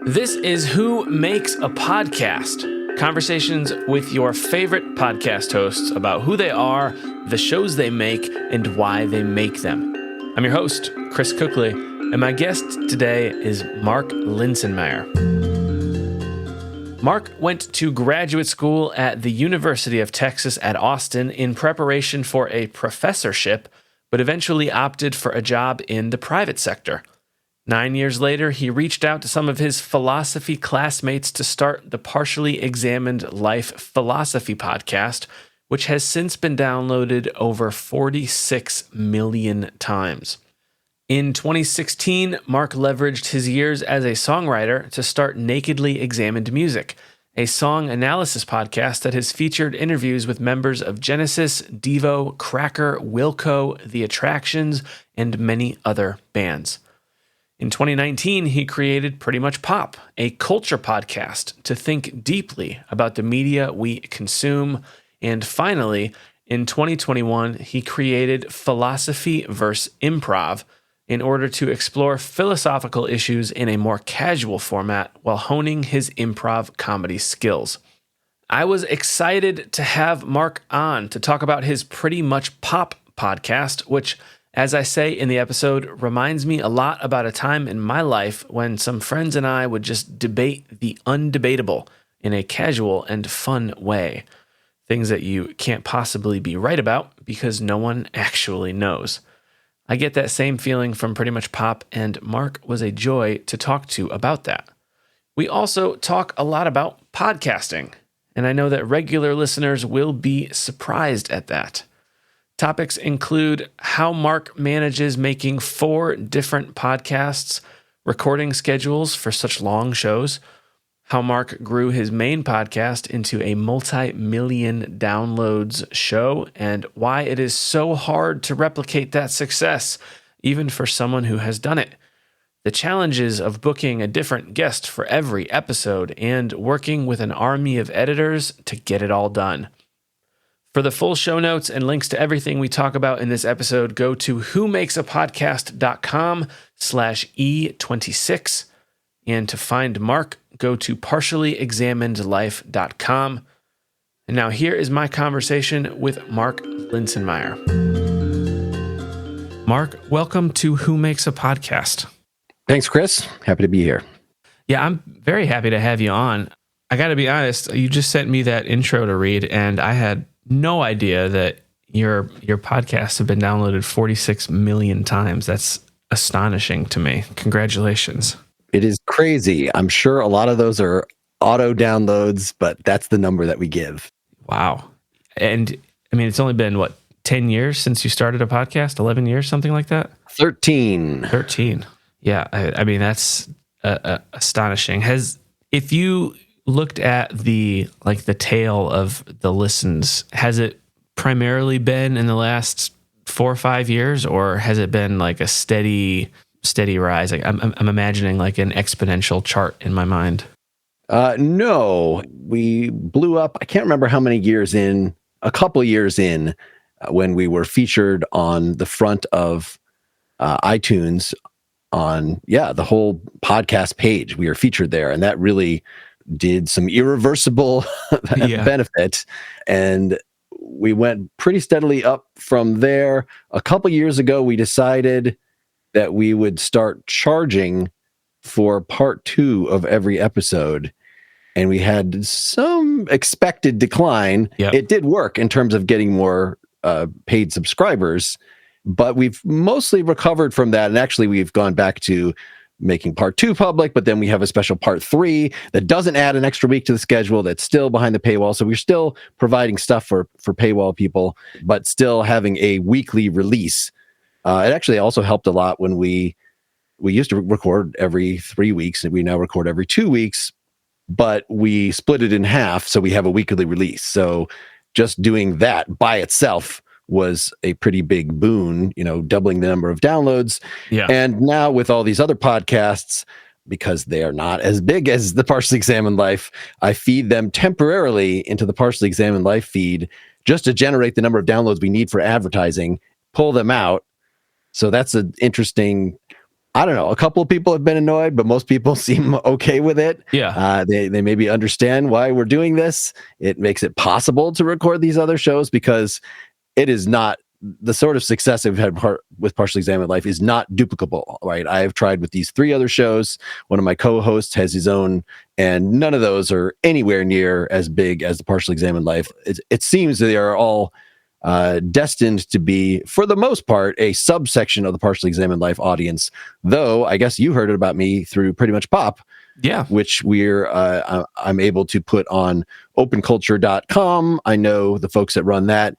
This is Who Makes a Podcast? Conversations with your favorite podcast hosts about who they are, the shows they make, and why they make them. I'm your host, Chris Cookley, and my guest today is Mark Linsenmayer. Mark went to graduate school at the University of Texas at Austin in preparation for a professorship, but eventually opted for a job in the private sector. 9 years later, he reached out to some of his philosophy classmates to start the Partially Examined Life Philosophy podcast, which has since been downloaded over 46 million times. In 2016, Mark leveraged his years as a songwriter to start Nakedly Examined Music, a song analysis podcast that has featured interviews with members of Genesis, Devo, Cracker, Wilco, The Attractions, and many other bands. In 2019, he created Pretty Much Pop, a culture podcast to think deeply about the media we consume. And finally, in 2021, he created Philosophy vs. Improv in order to explore philosophical issues in a more casual format while honing his improv comedy skills. I was excited to have Mark on to talk about his Pretty Much Pop podcast, which, as I say in the episode, reminds me a lot about a time in my life when some friends and I would just debate the undebatable in a casual and fun way. Things that you can't possibly be right about because no one actually knows. I get that same feeling from Pretty Much Pop, and Mark was a joy to talk to about that. We also talk a lot about podcasting, and I know that regular listeners will be surprised at that. Topics include how Mark manages making 4 different podcasts, recording schedules for such long shows, how Mark grew his main podcast into a multi-million downloads show, and why it is so hard to replicate that success, even for someone who has done it. The challenges of booking a different guest for every episode and working with an army of editors to get it all done. For the full show notes and links to everything we talk about in this episode, go to whomakesapodcast.com/E26. And to find Mark, go to partiallyexaminedlife.com. And now here is my conversation with Mark Linsenmayer. Mark, welcome to Who Makes a Podcast. Thanks, Chris. Happy to be here. Yeah, I'm very happy to have you on. I got to be honest, you just sent me that intro to read, and I had no idea that your podcasts have been downloaded 46 million times. That's astonishing to me. Congratulations. It is crazy. I'm sure a lot of those are auto downloads, but that's the number that we give. Wow. And I mean, it's only been, 10 years since you started a podcast? 11 years, something like that? 13. Yeah. I mean, that's astonishing. If you looked at the tail of the listens, has it primarily been in the last 4 or 5 years, or has it been like a steady rise? Like I'm imagining like an exponential chart in my mind. No, we blew up. I can't remember how many years in, a couple years in, when we were featured on the front of iTunes on, the whole podcast page. We were featured there, and that really did some irreversible benefit. And we went pretty steadily up from there. A couple years ago, we decided that we would start charging for part 2 of every episode. And we had some expected decline. Yep. It did work in terms of getting more paid subscribers, but we've mostly recovered from that. And actually, we've gone back to making part 2 public, but then we have a special part 3 that doesn't add an extra week to the schedule, that's still behind the paywall. So we're still providing stuff for paywall people, but still having a weekly release. It actually also helped a lot when we used to record every 3 weeks, and we now record every 2 weeks, but we split it in half, so we have a weekly release. So just doing that by itself was a pretty big boon, doubling the number of downloads. Yeah. And now with all these other podcasts, because they are not as big as the Partially Examined Life, I feed them temporarily into the Partially Examined Life feed just to generate the number of downloads we need for advertising, pull them out. So that's an interesting I don't know. A couple of people have been annoyed, but most people seem okay with it. Yeah. They maybe understand why we're doing this. It makes it possible to record these other shows because it is not the sort of success I've had with Partially Examined Life is not duplicable, right? I have tried with these 3 other shows. One of my co-hosts has his own, and none of those are anywhere near as big as the Partially Examined Life. It seems that they are all destined to be, for the most part, a subsection of the Partially Examined Life audience. Though I guess you heard it about me through Pretty Much Pop, Yeah. which I'm able to put on openculture.com. I know the folks that run that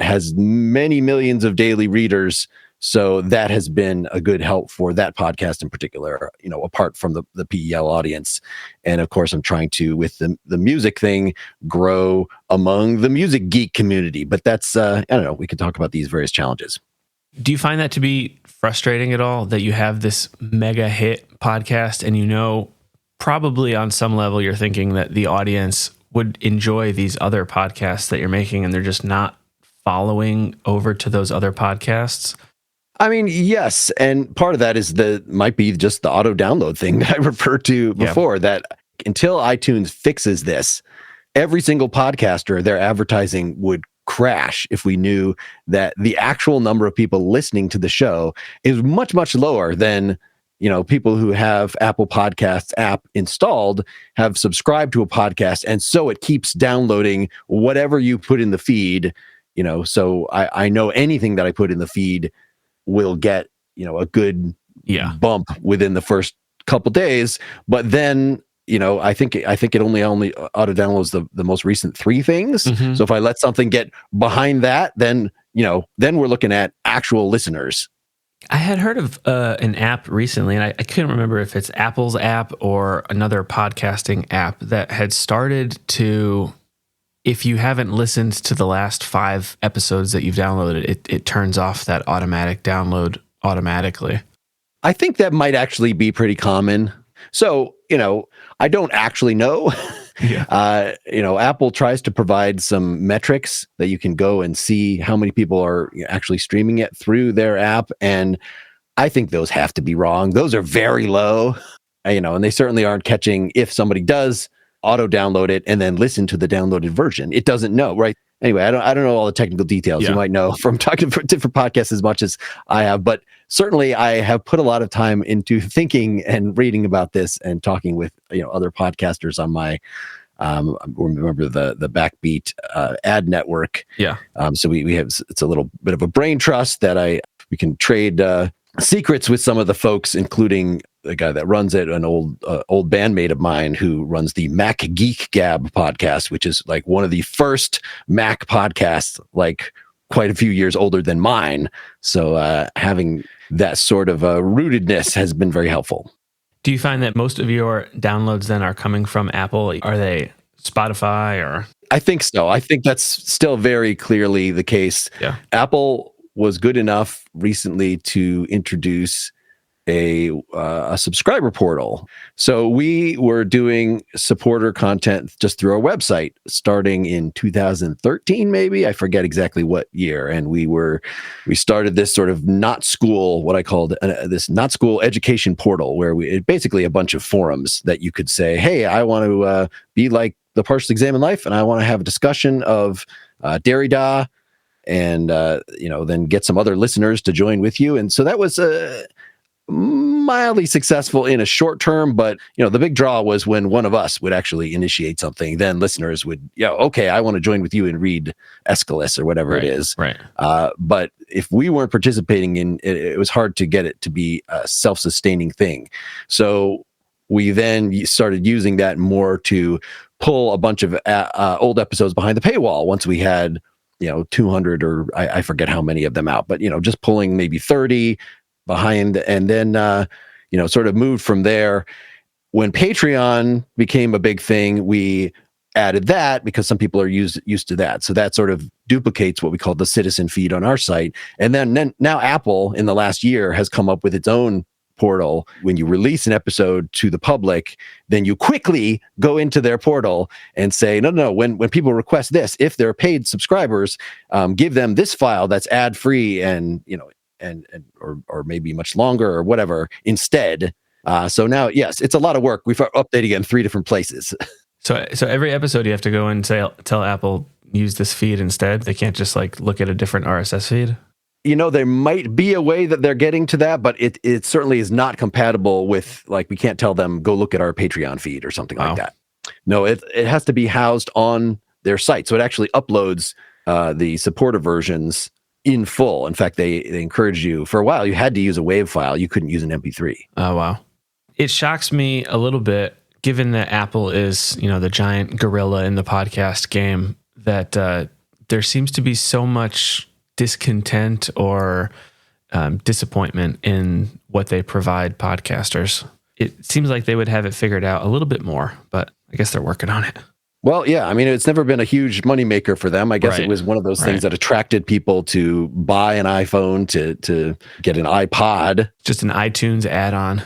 has many millions of daily readers. So that has been a good help for that podcast in particular, apart from the PEL audience. And of course, I'm trying to, with the music thing, grow among the music geek community. But that's, I don't know, we can talk about these various challenges. Do you find that to be frustrating at all, that you have this mega hit podcast and probably on some level you're thinking that the audience would enjoy these other podcasts that you're making and they're just not following over to those other podcasts? I mean, yes. And part of that might be just the auto download thing that I referred to before, that until iTunes fixes this, every single podcaster, their advertising would crash if we knew that the actual number of people listening to the show is much, much lower than, people who have Apple Podcasts app installed, have subscribed to a podcast. And so it keeps downloading whatever you put in the feed, so I know anything that I put in the feed will get, a good bump within the first couple days. But then, I think it only auto downloads the most recent 3 things. Mm-hmm. So if I let something get behind that, then we're looking at actual listeners. I had heard of an app recently, and I couldn't remember if it's Apple's app or another podcasting app that had started to, if you haven't listened to the last 5 episodes that you've downloaded, it turns off that automatic download automatically. I think that might actually be pretty common. So, I don't actually know. Yeah. Apple tries to provide some metrics that you can go and see how many people are actually streaming it through their app. And I think those have to be wrong. Those are very low, and they certainly aren't catching if somebody does auto download it and then listen to the downloaded version. It doesn't know, right? Anyway, I don't know all the technical details. You might know from talking to different podcasts as much as I have, but certainly I have put a lot of time into thinking and reading about this and talking with other podcasters on my remember the Backbeat ad network. Yeah. So we have, it's a little bit of a brain trust that we can trade secrets with some of the folks, including the guy that runs it, an old bandmate of mine who runs the Mac Geek Gab podcast, which is like one of the first Mac podcasts, like quite a few years older than mine. So having that sort of rootedness has been very helpful. Do you find that most of your downloads then are coming from Apple? Are they Spotify or? I think so. I think that's still very clearly the case. Yeah. Apple was good enough recently to introduce a subscriber portal. So we were doing supporter content just through our website starting in 2013, maybe. I forget exactly what year. And we started this sort of not school, what I called this not school education portal, where it basically a bunch of forums that you could say, hey, I want to be like the Partially Examined Life, and I want to have a discussion of Derrida, and then get some other listeners to join with you. And so that was mildly successful in a short term, but the big draw was when one of us would actually initiate something, then listeners would, okay, I want to join with you and read Aeschylus or whatever it is. Right. But if we weren't participating in it, it was hard to get it to be a self-sustaining thing. So we then started using that more to pull a bunch of old episodes behind the paywall once we had 200 or I forget how many of them out, but just pulling maybe 30 behind, and then sort of moved from there. When Patreon became a big thing, we added that because some people are used to that. So that sort of duplicates what we call the citizen feed on our site. And then now Apple in the last year has come up with its own portal. When you release an episode to the public, then you quickly go into their portal and say, no, when people request this, if they're paid subscribers, give them this file that's ad free, and or maybe much longer or whatever instead. So now, yes, it's a lot of work. We've updated it in 3 different places. So every episode you have to go and tell Apple use this feed instead. They can't just like look at a different RSS feed. There might be a way that they're getting to that, but it certainly is not compatible with, like, we can't tell them go look at our Patreon feed or something like that. No, it has to be housed on their site. So it actually uploads the supporter versions in full. In fact, they encourage you, for a while, you had to use a WAV file. You couldn't use an MP3. Oh, wow. It shocks me a little bit, given that Apple is, the giant gorilla in the podcast game, that there seems to be so much discontent or disappointment in what they provide podcasters. It seems like they would have it figured out a little bit more, but I guess they're working on it. Well, yeah, I mean, it's never been a huge moneymaker for them. I guess it was one of those things that attracted people to buy an iPhone, to get an iPod. Just an iTunes add-on.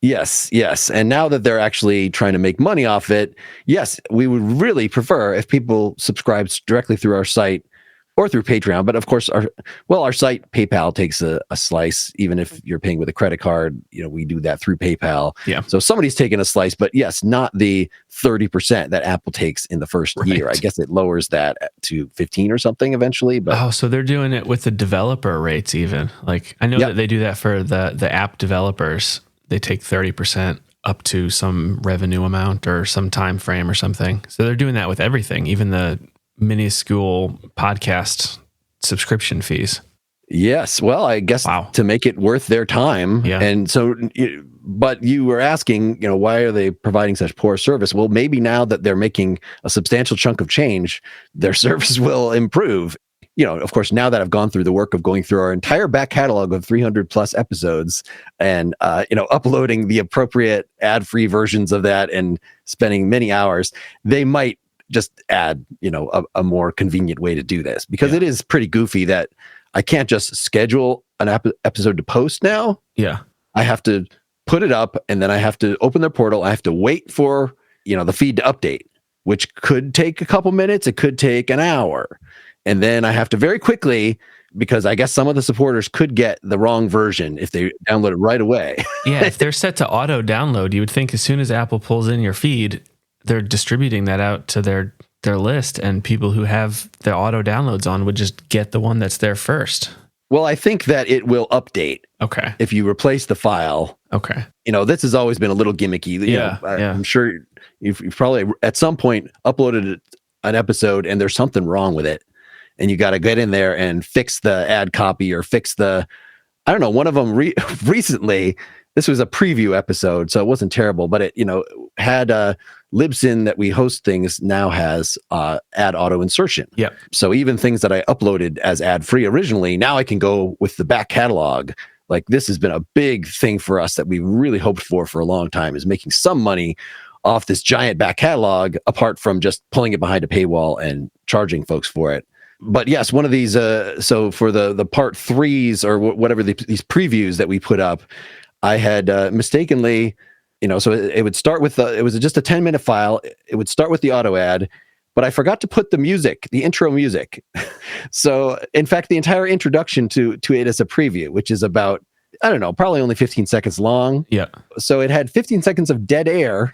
Yes. And now that they're actually trying to make money off it, yes, we would really prefer if people subscribe directly through our site or through Patreon. But of course, our site, PayPal takes a slice, even if you're paying with a credit card. We do that through PayPal. Yeah. So somebody's taking a slice, but yes, not the 30% that Apple takes in the first year. I guess it lowers that to 15 or something eventually. But so they're doing it with the developer rates even. Like, I know that they do that for the app developers. They take 30% up to some revenue amount or some time frame or something. So they're doing that with everything, even the minuscule podcast subscription fees. Yes. Well, I guess to make it worth their time. Yeah. And so, but you were asking, why are they providing such poor service? Well, maybe now that they're making a substantial chunk of change, their service will improve. Of course, now that I've gone through the work of going through our entire back catalog of 300 plus episodes and, uploading the appropriate ad-free versions of that and spending many hours, they might just add, a more convenient way to do this, because it is pretty goofy that I can't just schedule an episode to post now. Yeah. I have to put it up, and then I have to open their portal. I have to wait for, the feed to update, which could take a couple minutes. It could take an hour. And then I have to very quickly, because I guess some of the supporters could get the wrong version if they download it right away. Yeah, if they're set to auto download, you would think as soon as Apple pulls in your feed, they're distributing that out to their list, and people who have the auto downloads on would just get the one that's there first. Well, I think that it will update. Okay. If you replace the file. Okay. This has always been a little gimmicky. I'm sure you've probably at some point uploaded an episode and there's something wrong with it. And you got to get in there and fix the ad copy or fix I don't know, one of them recently, this was a preview episode, so it wasn't terrible, but it, had Libsyn that we host things now has ad auto insertion. Yep. So even things that I uploaded as ad free originally, now I can go with the back catalog. Like, this has been a big thing for us that we really hoped for a long time, is making some money off this giant back catalog, apart from just pulling it behind a paywall and charging folks for it. But yes, one of these, so for the part 3s or whatever these previews that we put up, I had mistakenly, so it would start with it was just a 10-minute file. It would start with the auto ad, but I forgot to put the music, the intro music. So in fact, the entire introduction to it is a preview, which is about, I don't know, probably only 15 seconds long. Yeah. So it had 15 seconds of dead air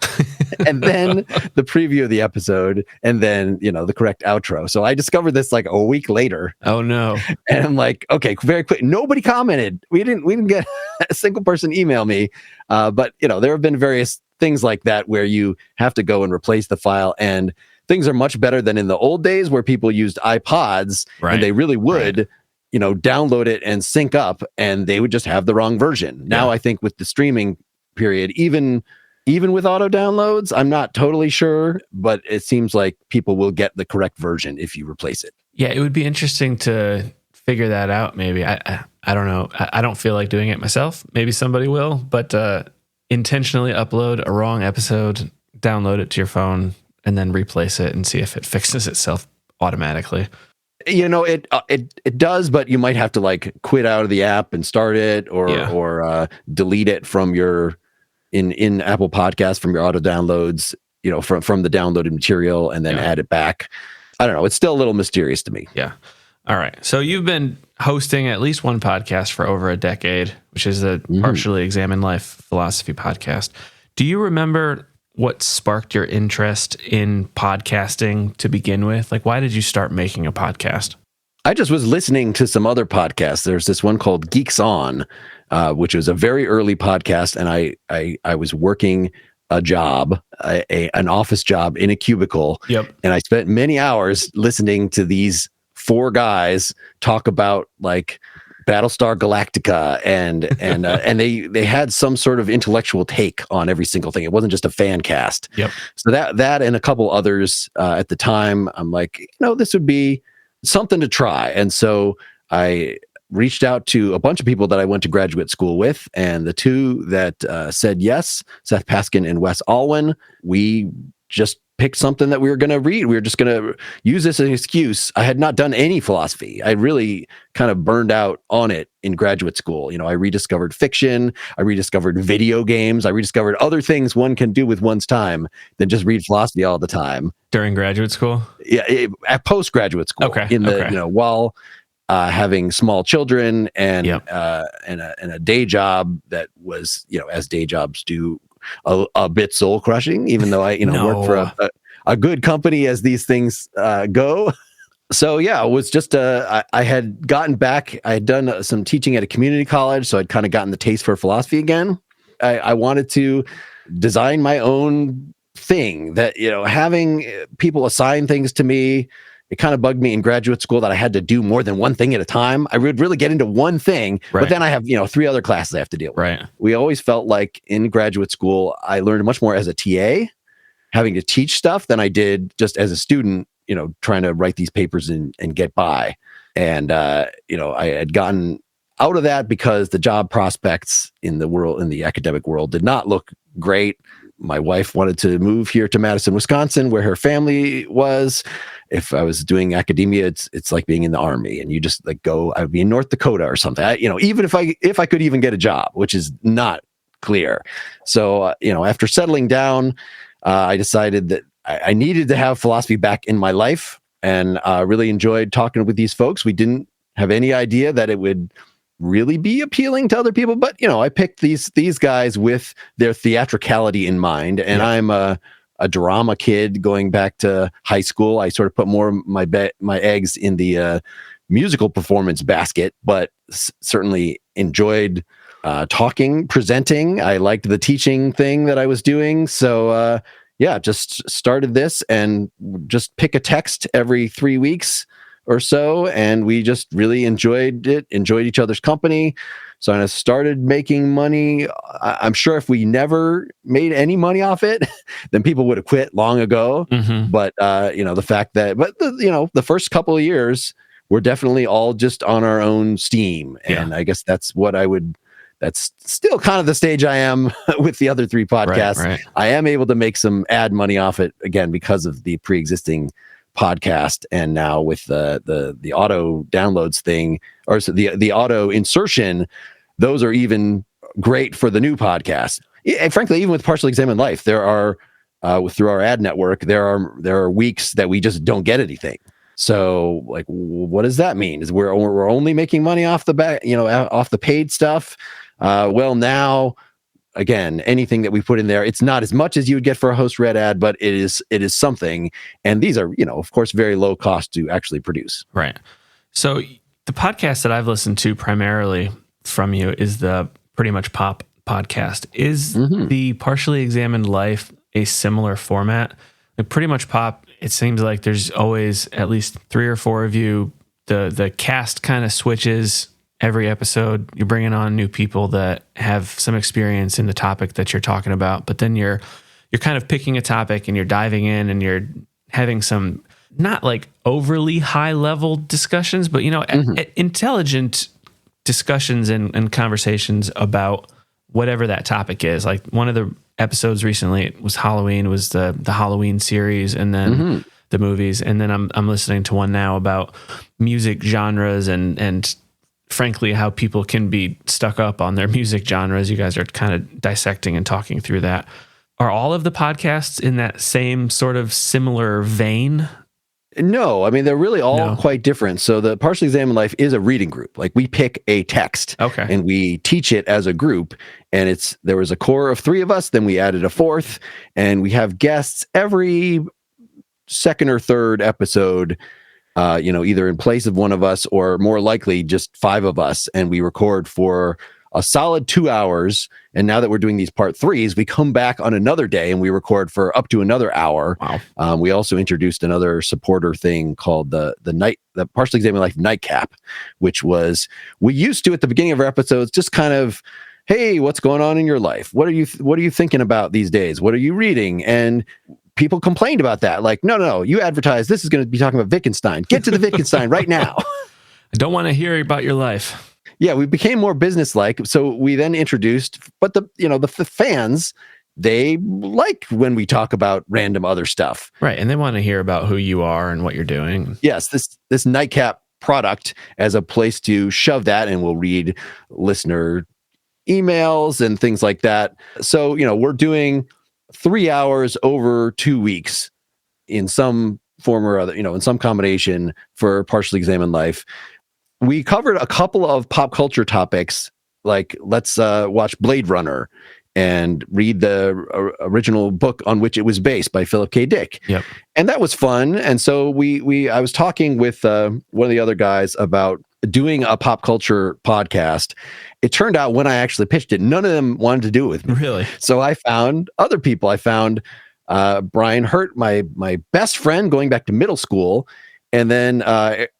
and then the preview of the episode and then, the correct outro. So I discovered this like a week later. Oh no. And I'm like, okay, very quick. Nobody commented. We didn't get a single person email me. But there have been various things like that where you have to go and replace the file, and things are much better than in the old days where people used iPods and they really would download it and sync up, and they would just have the wrong version. Now, I think with the streaming period, even with auto downloads, I'm not totally sure, but it seems like people will get the correct version if you replace it. Yeah, it would be interesting to figure that out. Maybe I don't know. I don't feel like doing it myself. Maybe somebody will, but intentionally upload a wrong episode, download it to your phone, and then replace it and see if it fixes itself automatically. It does, but you might have to like quit out of the app and start it, or delete it from your in Apple Podcasts from your auto downloads, from the downloaded material, and then add it back. I don't know. It's still a little mysterious to me. Yeah. All right. So you've been hosting at least one podcast for over a decade, which is a Partially Examined Life philosophy podcast. Do you remember what sparked your interest in podcasting to begin with? Like, why did you start making a podcast? I just was listening to some other podcasts. There's this one called Geeks On, which was a very early podcast, and I was working a job, an office job in a cubicle. Yep. And I spent many hours listening to these four guys talk about like Battlestar Galactica and they had some sort of intellectual take on every single thing. It wasn't just a fan cast. Yep. So that and a couple others at the time, I'm like, this would be something to try. And so I reached out to a bunch of people that I went to graduate school with, and the two that said yes, Seth Paskin and Wes Alwyn, we just picked something that we were going to read. We were just going to use this as an excuse. I had not done any philosophy. I really kind of burned out on it in graduate school. I rediscovered fiction. I rediscovered video games. I rediscovered other things one can do with one's time than just read philosophy all the time. During graduate school? Yeah, at postgraduate school. Okay. While having small children and a day job that was, as day jobs do, a bit soul crushing, even though I work for a good company as these things go. So yeah, it was just I had gotten back. I had done some teaching at a community college, so I'd kind of gotten the taste for philosophy again. I wanted to design my own thing that, having people assign things to me. It kind of bugged me in graduate school that I had to do more than one thing at a time. I would really get into one thing, but then I have, 3 other classes I have to deal with. Right. We always felt like in graduate school, I learned much more as a TA, having to teach stuff, than I did just as a student, trying to write these papers and get by. And, I had gotten out of that because the job prospects in the academic world did not look great. My wife wanted to move here to Madison, Wisconsin, where her family was. If I was doing academia, it's like being in the army, and you just like go. I would be in North Dakota or something. Even if I could even get a job, which is not clear. So after settling down, I decided that I needed to have philosophy back in my life, and really enjoyed talking with these folks. We didn't have any idea that it would really be appealing to other people, but I picked these guys with their theatricality in mind, and I'm a drama kid going back to high school. I sort of put more of my eggs in the musical performance basket, but certainly enjoyed talking, presenting. I liked the teaching thing that I was doing, so just started this and just pick a text every 3 weeks or so, and we just really enjoyed each other's company. So I started making money. I'm sure if we never made any money off it, then people would have quit long ago. Mm-hmm. But the fact that, the first couple of years we're definitely all just on our own steam, and I guess that's still kind of the stage I am with the other 3 podcasts. Right. I am able to make some ad money off it again because of the pre-existing podcast, and now with the auto downloads thing, or the auto insertion, those are even great for the new podcast. And frankly, even with Partially Examined Life, there are through our ad network, there are weeks that we just don't get anything. So like, what does that mean? Is we're only making money off the back, off the paid stuff? Well, now, again, anything that we put in there, it's not as much as you would get for a host read ad, but it is something. And these are, of course, very low cost to actually produce. Right. So the podcast that I've listened to primarily from you is the Pretty Much Pop podcast. Is the Partially Examined Life a similar format? Like Pretty Much Pop, it seems like there's always at least 3 or 4 of you. The cast kind of switches every episode. You're bringing on new people that have some experience in the topic that you're talking about, but then you're kind of picking a topic and you're diving in and you're having some not like overly high level discussions, but intelligent discussions and conversations about whatever that topic is. Like one of the episodes recently, it was Halloween, was the Halloween series, and then the movies, and then I'm listening to one now about music genres and frankly, how people can be stuck up on their music genres. You guys are kind of dissecting and talking through that. Are all of the podcasts in that same sort of similar vein? No, I mean, they're really all No. quite different. So the Partially Examined Life is a reading group. Like we pick a text Okay. and we teach it as a group. And there was a core of 3 of us, then we added a 4th, and we have guests every second or third episode, either in place of one of us or more likely just 5 of us. And we record for a solid 2 hours. And now that we're doing these part 3s, we come back on another day and we record for up to another hour. Wow. We also introduced another supporter thing called the Partially Examined Life Nightcap, which was, we used to at the beginning of our episodes just kind of, hey, what's going on in your life? What are you thinking about these days? What are you reading? And people complained about that. Like, no, you advertise this is going to be talking about Wittgenstein. Get to the Wittgenstein right now. I don't want to hear about your life. Yeah, we became more business-like. So we then introduced, but the fans, they like when we talk about random other stuff. Right, and they want to hear about who you are and what you're doing. Yes, this Nightcap product as a place to shove that, and we'll read listener emails and things like that. So, we're doing 3 hours over 2 weeks in some form or other, in some combination for Partially Examined Life. We covered a couple of pop culture topics, like let's watch Blade Runner and read the original book on which it was based by Philip K. Dick. Yep. And that was fun. And so I was talking with one of the other guys about doing a pop culture podcast. It turned out when I actually pitched it, none of them wanted to do it with me. Really? So I found other people. I found Brian Hurt, my best friend going back to middle school. And then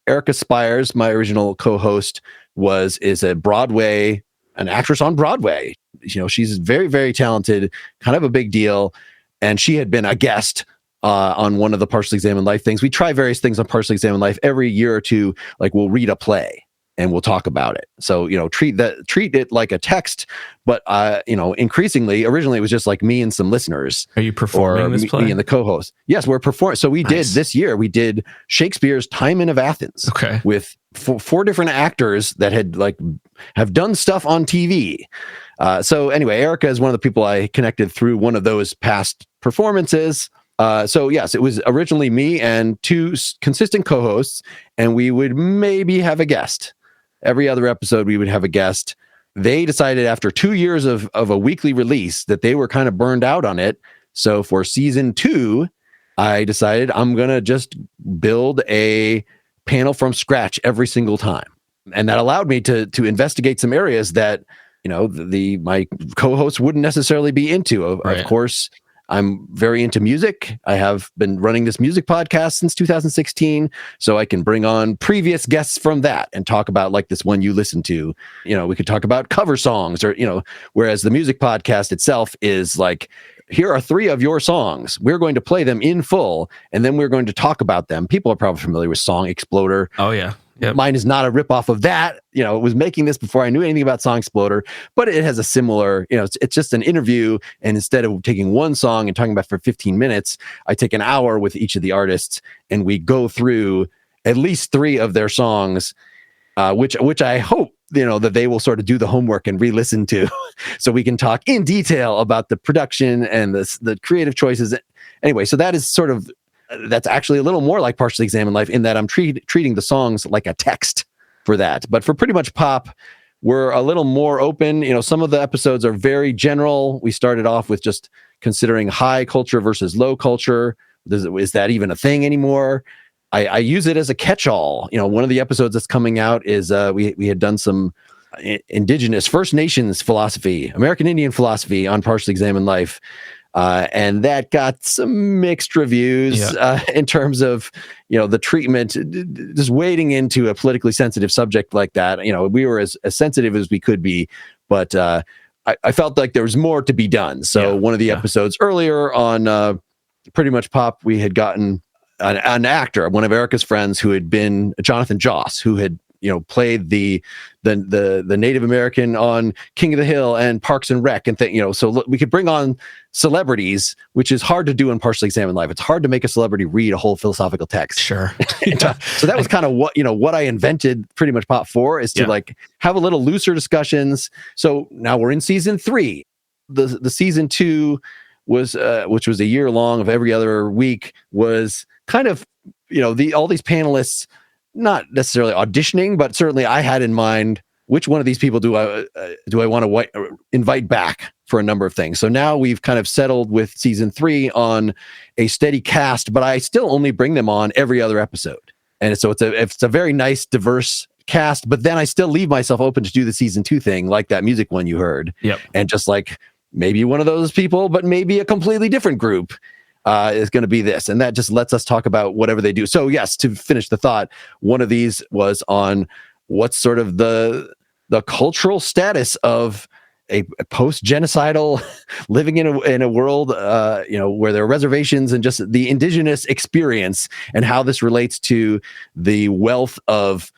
Erica Spires, my original co-host, is an actress on Broadway. She's very, very talented, kind of a big deal. And she had been a guest on one of the Partially Examined Life things. We try various things on Partially Examined Life every year or two. Like we'll read a play and we'll talk about it. So, treat it like a text, but increasingly, originally it was just like me and some listeners. Are you performing this play? Me and the co-host. Yes, we're performing. So this year we did Shakespeare's Timon of Athens. Okay. With 4 different actors that have done stuff on TV. So anyway, Erica is one of the people I connected through one of those past performances. So yes, it was originally me and 2 consistent co-hosts, and we would maybe have a guest. Every other episode, we would have a guest. They decided after 2 years of a weekly release that they were kind of burned out on it. So for season 2, I decided I'm going to just build a panel from scratch every single time. And that allowed me to investigate some areas that, my co-hosts wouldn't necessarily be into. Right. Of course, I'm very into music. I have been running this music podcast since 2016, so I can bring on previous guests from that and talk about like this one you listen to. We could talk about cover songs or, whereas the music podcast itself is like, here are 3 of your songs. We're going to play them in full, and then we're going to talk about them. People are probably familiar with Song Exploder. Oh, yeah. Yep. Mine is not a ripoff of that. It was making this before I knew anything about Song Exploder, but it has a similar, it's just an interview. And instead of taking one song and talking about it for 15 minutes, I take an hour with each of the artists and we go through at least 3 of their songs, which I hope, that they will sort of do the homework and re-listen to so we can talk in detail about the production and the creative choices. Anyway, so that is that's actually a little more like Partially Examined Life in that I'm treating the songs like a text for that. But for pretty much pop, we're a little more open. Some of the episodes are very general. We started off with just considering high culture versus low culture. Is that even a thing anymore? I use it as a catch-all. One of the episodes that's coming out is we had done some indigenous First Nations philosophy, American Indian philosophy on Partially Examined Life. And that got some mixed reviews in terms of, the treatment, just wading into a politically sensitive subject like that. We were as sensitive as we could be, but I felt like there was more to be done. So one of the episodes earlier on Pretty Much Pop, we had gotten an actor, one of Erica's friends who had been Jonathan Joss, who had played the Native American on King of the Hill and Parks and Rec and so we could bring on celebrities, which is hard to do in Partially Examined Life. It's hard to make a celebrity read a whole philosophical text. Sure. So that was kind of what I invented Pretty Much Pop for, is to like have a little looser discussions. So now we're in season 3. The season 2 was which was a year long of every other week, was kind of all these panelists, not necessarily auditioning, but certainly I had in mind which one of these people do I want to invite back for a number of things. So now we've kind of settled with season 3 on a steady cast, but I still only bring them on every other episode. And so it's a very nice, diverse cast, but then I still leave myself open to do the season 2 thing, like that music one you heard. Yep. And just like maybe one of those people, but maybe a completely different group is going to be this. And that just lets us talk about whatever they do. So yes, to finish the thought, one of these was on what's sort of the cultural status of a post-genocidal living in a world, where there are reservations, and just the indigenous experience and how this relates to the wealth of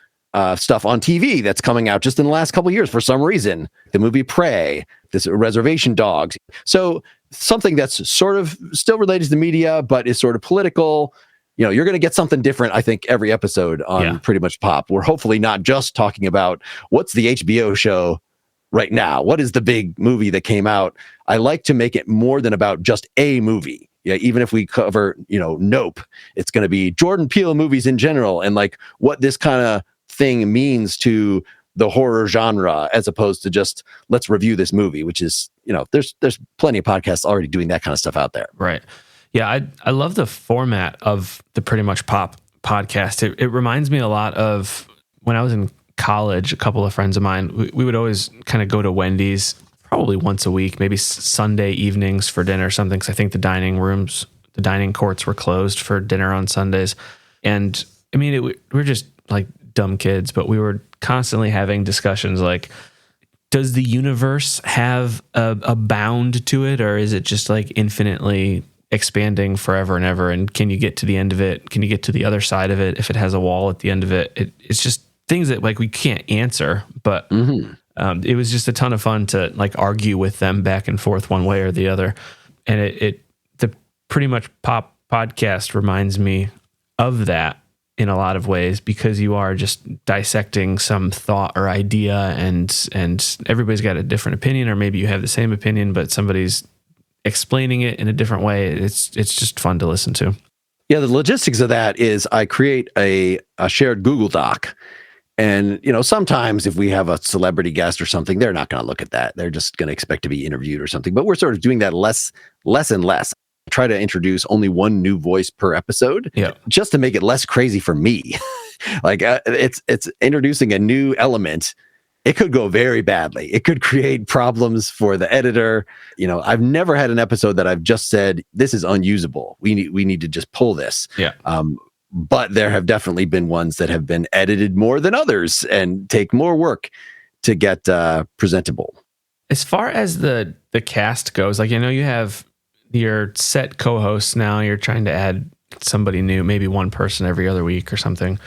stuff on TV that's coming out just in the last couple of years for some reason. The movie Prey, this Reservation Dogs. So something that's sort of still related to the media, but is sort of political. You're going to get something different, I think, every episode on Pretty Much Pop. We're hopefully not just talking about what's the HBO show right now. What is the big movie that came out? I like to make it more than about just a movie. Yeah, even if we cover, Nope, it's going to be Jordan Peele movies in general and like what this kind of thing means to the horror genre, as opposed to just let's review this movie, which is, there's plenty of podcasts already doing that kind of stuff out there. Right. Yeah, I love the format of the Pretty Much Pop podcast. It reminds me a lot of when I was in college. A couple of friends of mine, we would always kind of go to Wendy's probably once a week, maybe Sunday evenings for dinner or something, because I think the dining courts were closed for dinner on Sundays. And I mean, we're just like dumb kids, but we were constantly having discussions like, does the universe have a bound to it, or is it just like infinitely expanding forever and ever? And can you get to the end of it? Can you get to the other side of it if it has a wall at the end of it? It's just things that like we can't answer, but it was just a ton of fun to like argue with them back and forth one way or the other. And the Pretty Much Pop podcast reminds me of that in a lot of ways, because you are just dissecting some thought or idea, and everybody's got a different opinion, or maybe you have the same opinion, but somebody's explaining it in a different way. It's just fun to listen to. Yeah, the logistics of that is I create a shared Google Doc. And, sometimes if we have a celebrity guest or something, they're not going to look at that. They're just going to expect to be interviewed or something. But we're sort of doing that less and less. I try to introduce only one new voice per episode, just to make it less crazy for me. Like it's introducing a new element. It could go very badly. It could create problems for the editor. I've never had an episode that I've just said, this is unusable. We need to just pull this. Yeah. But there have definitely been ones that have been edited more than others and take more work to get presentable. As far as the cast goes, like, you have your set co-hosts now, you're trying to add somebody new, maybe one person every other week or something.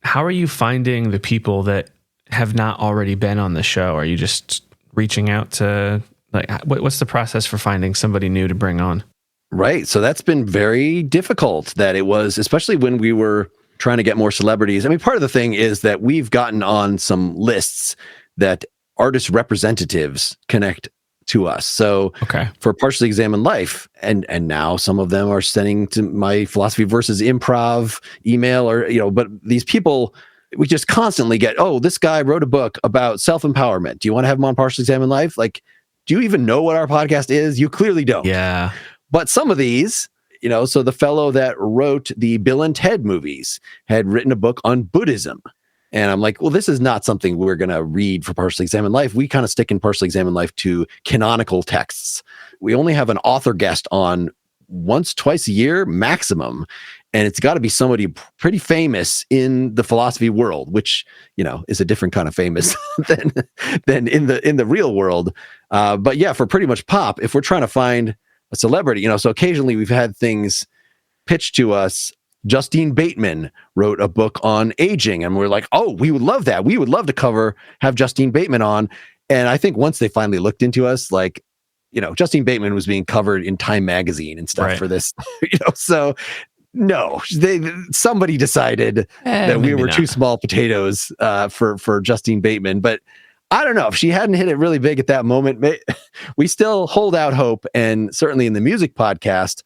How are you finding the people that have not already been on the show? Are you just reaching out to, like, what's the process for finding somebody new to bring on? Right. So that's been very difficult. That it was, especially when we were trying to get more celebrities. I mean, part of the thing is that we've gotten on some lists that artist representatives connect to us. So for Partially Examined Life, and now some of them are sending to my Philosophy Versus Improv email, or, but these people, we just constantly get, oh, this guy wrote a book about self-empowerment. Do you want to have him on Partially Examined Life? Like, do you even know what our podcast is? You clearly don't. Yeah. But some of these, so the fellow that wrote the Bill and Ted movies had written a book on Buddhism. And I'm like, well, this is not something we're going to read for Partially Examined Life. We kind of stick in Partially Examined Life to canonical texts. We only have an author guest on twice a year maximum. And it's got to be somebody pretty famous in the philosophy world, which, is a different kind of famous than in the real world. But yeah, for Pretty Much Pop, if we're trying to find a celebrity, so occasionally we've had things pitched to us. Justine Bateman wrote a book on aging, and we're like, oh, we would love that. We would love to have Justine Bateman on. And I think once they finally looked into us, like, Justine Bateman was being covered in Time magazine and stuff for this, so no, somebody decided that we were too small potatoes for Justine Bateman. But I don't know if she hadn't hit it really big at that moment. We still hold out hope. And certainly in the music podcast,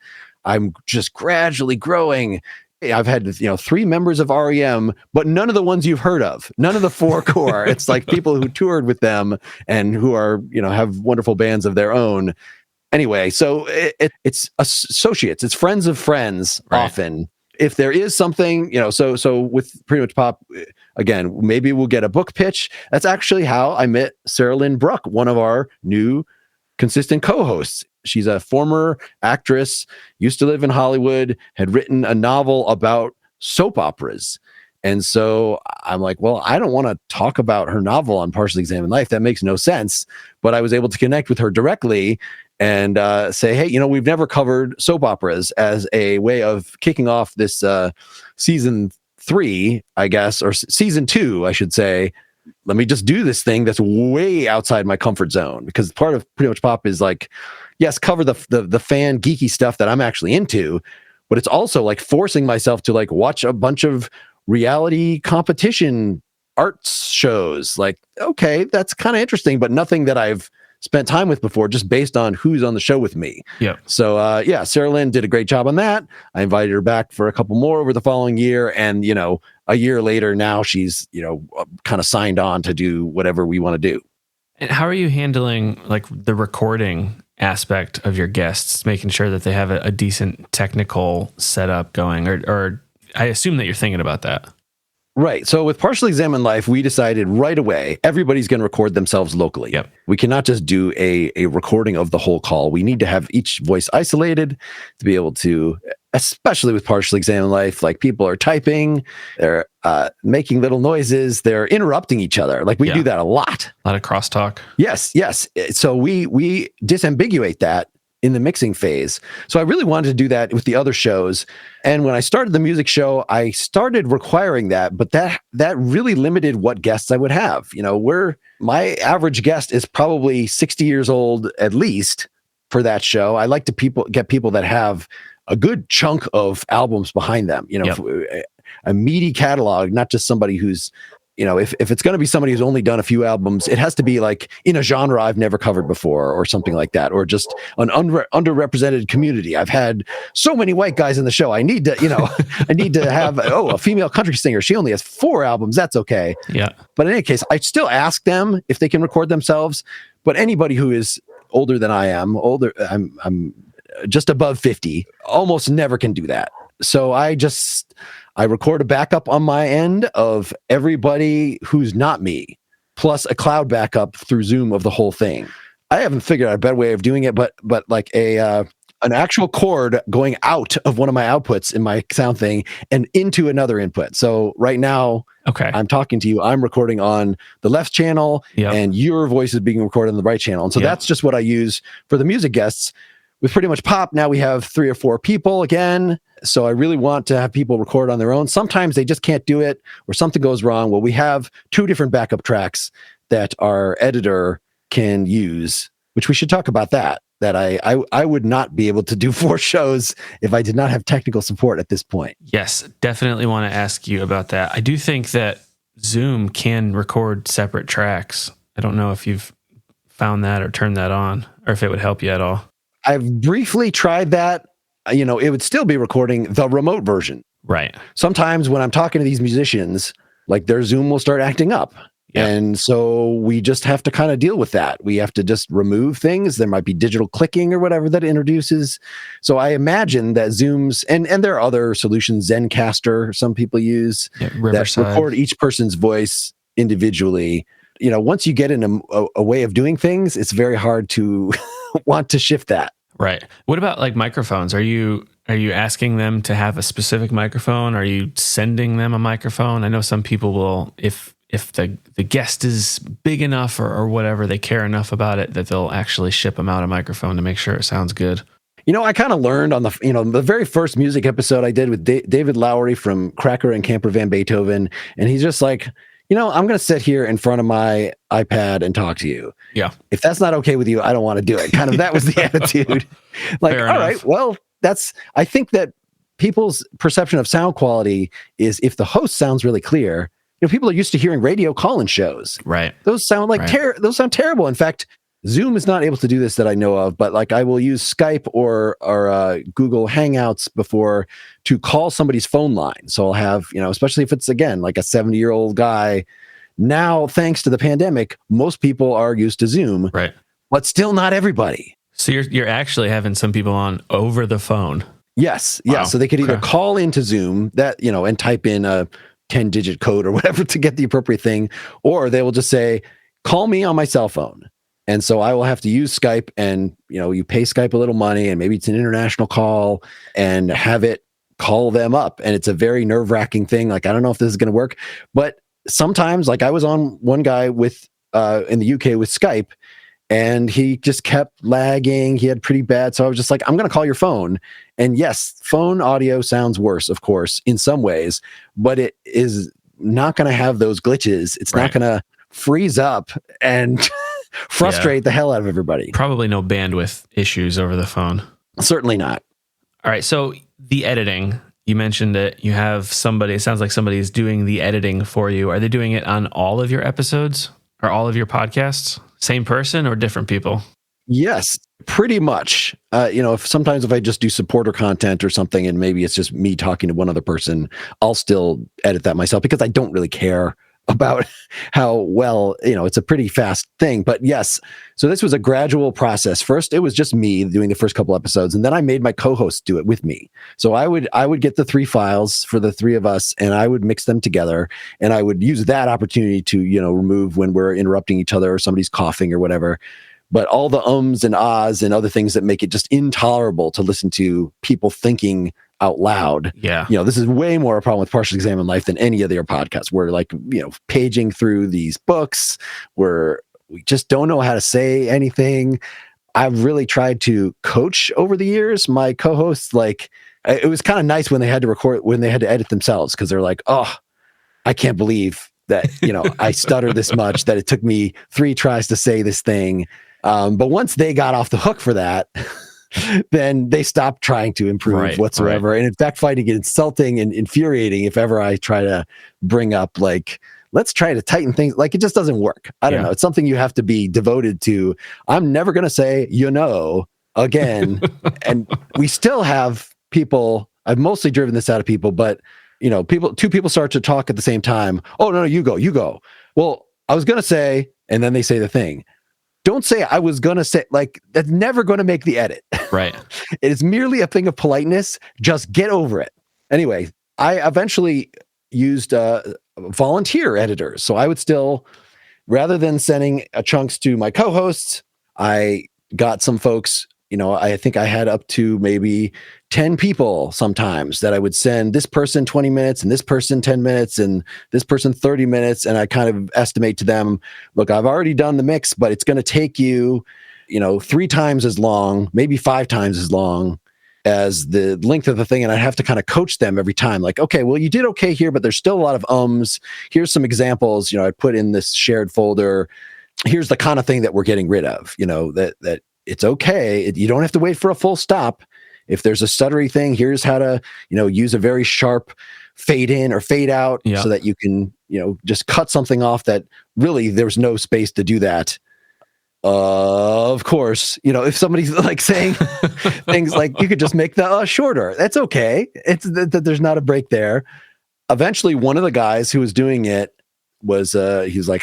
I'm just gradually growing I've had, 3 members of REM, but none of the ones you've heard of, none of the 4 core. It's like people who toured with them and who are, have wonderful bands of their own. Anyway, so it's associates, it's friends of friends. Right. Often. If there is something, so with Pretty Much Pop, again, maybe we'll get a book pitch. That's actually how I met Sarah Lynn Bruck, one of our new consistent co-hosts. She's a former actress, used to live in Hollywood, had written a novel about soap operas. And so I'm like, well, I don't want to talk about her novel on Partially Examined Life. That makes no sense. But I was able to connect with her directly and say, hey, we've never covered soap operas as a way of kicking off this season 3, I guess, or season 2, I should say. Let me just do this thing that's way outside my comfort zone, because part of Pretty Much Pop is like, yes, cover the fan geeky stuff that I'm actually into, but it's also like forcing myself to like watch a bunch of reality competition arts shows. Like, okay, that's kind of interesting, but nothing that I've spent time with before, just based on who's on the show with me. Yeah. So, Sarah Lynn did a great job on that. I invited her back for a couple more over the following year. And, a year later, now she's, kind of signed on to do whatever we want to do. And how are you handling like the recording aspect of your guests, making sure that they have a decent technical setup going? Or I assume that you're thinking about that. Right. So with Partially Examined Life, we decided right away, everybody's going to record themselves locally. Yep. We cannot just do a recording of the whole call. We need to have each voice isolated to be able to, especially with Partially Examined Life, like people are typing, they're making little noises, they're interrupting each other. Like we do that a lot. A lot of crosstalk. Yes. So we disambiguate that in the mixing phase. So I really wanted to do that with the other shows. And when I started the music show, I started requiring that, but that really limited what guests I would have. My average guest is probably 60 years old at least for that show. I like to get people that have a good chunk of albums behind them, a meaty catalog, not just somebody who's, if it's going to be somebody who's only done a few albums, it has to be like in a genre I've never covered before or something like that, or just an underrepresented community. I've had so many white guys in the show. I need to, I need to have, a female country singer. She only has 4 albums. That's okay. Yeah. But in any case, I still ask them if they can record themselves, but anybody who is older than I am, I'm just above 50, almost never can do that. So I record a backup on my end of everybody who's not me, plus a cloud backup through Zoom of the whole thing. I haven't figured out a better way of doing it, but like an actual cord going out of one of my outputs in my sound thing and into another input. So right now, I'm talking to you, I'm recording on the left channel, and your voice is being recorded on the right channel. And so that's just what I use for the music guests. With Pretty Much Pop, now we have 3 or 4 people again. So I really want to have people record on their own. Sometimes they just can't do it or something goes wrong. Well, we have 2 different backup tracks that our editor can use, which we should talk about that I would not be able to do 4 shows if I did not have technical support at this point. Yes, definitely want to ask you about that. I do think that Zoom can record separate tracks. I don't know if you've found that or turned that on, or if it would help you at all. I've briefly tried that. It would still be recording the remote version. Right. Sometimes when I'm talking to these musicians, like their Zoom will start acting up. Yep. And so we just have to kind of deal with that. We have to just remove things. There might be digital clicking or whatever that introduces. So I imagine that Zoom's, and there are other solutions, Zencaster, some people use, that record each person's voice individually. Once you get in a way of doing things, it's very hard to want to shift that. Right. What about like microphones? Are you asking them to have a specific microphone? Are you sending them a microphone? I know some people will, if the guest is big enough or whatever, they care enough about it that they'll actually ship them out a microphone to make sure it sounds good. I kind of learned on the very first music episode I did with David Lowery from Cracker and Camper Van Beethoven, and he's just like, I'm going to sit here in front of my iPad and talk to you. Yeah. If that's not okay with you, I don't want to do it. Kind of that was the attitude. Like, all right, well, I think that people's perception of sound quality is if the host sounds really clear. People are used to hearing radio call-in shows. Right. Those sound like those sound terrible. In fact, Zoom is not able to do this that I know of, but like I will use Skype or Google Hangouts before to call somebody's phone line. So I'll have, especially if it's again like a 70-year-old guy. Now, thanks to the pandemic, most people are used to Zoom, Right. but still not everybody. So you're actually having some people on over the phone. Yes. Wow. Yeah. So they could either call into Zoom and type in a 10-digit code or whatever to get the appropriate thing, or they will just say, call me on my cell phone. And so I will have to use Skype, and, you pay Skype a little money, and maybe it's an international call, and have it call them up. And it's a very nerve-wracking thing. Like, I don't know if this is going to work, but sometimes, like I was on one guy in the UK with Skype, and he just kept lagging. He had pretty bad. So I was just like, I'm going to call your phone. And yes, phone audio sounds worse, of course, in some ways, but it is not going to have those glitches. It's not going to freeze up and frustrate the hell out of everybody. Probably no bandwidth issues over the phone. Certainly not. All right. So the editing, you mentioned it. You have somebody, it sounds like somebody is doing the editing for you. Are they doing it on all of your episodes or all of your podcasts? Same person or different people? Yes, pretty much. If I just do supporter content or something, and maybe it's just me talking to one other person, I'll still edit that myself because I don't really care about how well, it's a pretty fast thing. But yes, so this was a gradual process. First, it was just me doing the first couple episodes, and then I made my co-host do it with me. So I would get the 3 files for the 3 of us, and I would mix them together, and I would use that opportunity to, remove when we're interrupting each other or somebody's coughing or whatever. But all the ums and ahs and other things that make it just intolerable to listen to people thinking out loud. Yeah. This is way more a problem with Partially Examined Life than any of their podcasts. We're like, paging through these books where we just don't know how to say anything. I've really tried to coach over the years. My co-hosts, it was kind of nice when they had to edit themselves, because they're like, oh, I can't believe that, I stutter this much, that it took me 3 tries to say this thing. But once they got off the hook for that, then they stopped trying to improve whatsoever. Right. And in fact, finding it insulting and infuriating if ever I try to bring up, let's try to tighten things. It just doesn't work. I don't know. It's something you have to be devoted to. I'm never going to say, again. And we still have people, I've mostly driven this out of people, but, 2 people start to talk at the same time. Oh, no, you go. Well, I was going to say, and then they say the thing. Don't say I was going to say, that's never going to make the edit. Right. It is merely a thing of politeness. Just get over it. Anyway, I eventually used volunteer editors. So I would still, rather than sending chunks to my co-hosts, I got some folks, I think I had up to maybe 10 people sometimes that I would send this person 20 minutes and this person 10 minutes and this person 30 minutes. And I kind of estimate to them, look, I've already done the mix, but it's going to take you, 3 times as long, maybe 5 times as long as the length of the thing. And I have to kind of coach them every time. Like, okay, well, you did okay here, but there's still a lot of ums. Here's some examples, I put in this shared folder. Here's the kind of thing that we're getting rid of, that it's okay. You don't have to wait for a full stop. If there's a stuttery thing, here's how to, use a very sharp fade in or fade out so that you can, just cut something off that really there's no space to do that. Of course, if somebody's saying things like you could just make the shorter, that's okay. It's that there's not a break there. Eventually, one of the guys who was doing it was, he's like,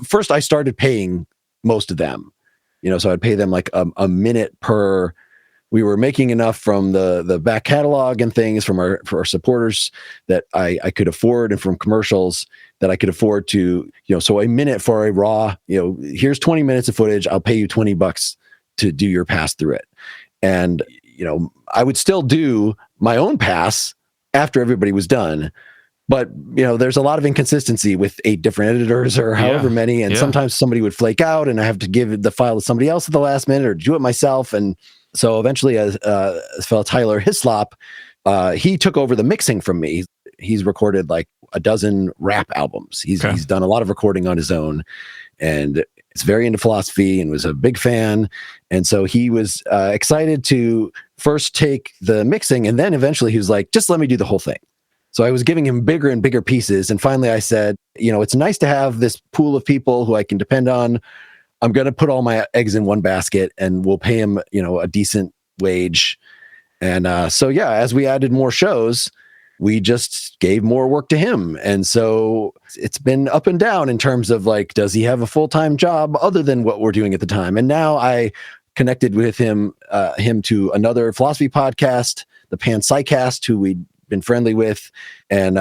first I started paying most of them. So I'd pay them a minute per. We were making enough from the back catalog and things for our supporters that I could afford, and from commercials that I could afford to, so a minute for a raw, here's 20 minutes of footage. I'll pay you $20 to do your pass through it. And, I would still do my own pass after everybody was done. But, there's a lot of inconsistency with 8 different editors or however many. And sometimes somebody would flake out and I have to give the file to somebody else at the last minute or do it myself. And so eventually, as fellow Tyler Hislop, he took over the mixing from me. He's recorded a dozen rap albums. He's done a lot of recording on his own, and is very into philosophy and was a big fan. And so he was excited to first take the mixing, and then eventually he was like, just let me do the whole thing. So I was giving him bigger and bigger pieces. And finally I said, it's nice to have this pool of people who I can depend on. I'm going to put all my eggs in one basket and we'll pay him, a decent wage. And so, yeah, as we added more shows, we just gave more work to him. And so it's been up and down in terms of like, does he have a full-time job other than what we're doing at the time? And now I connected with him to another philosophy podcast, the Panpsycast, who we'd been friendly with, and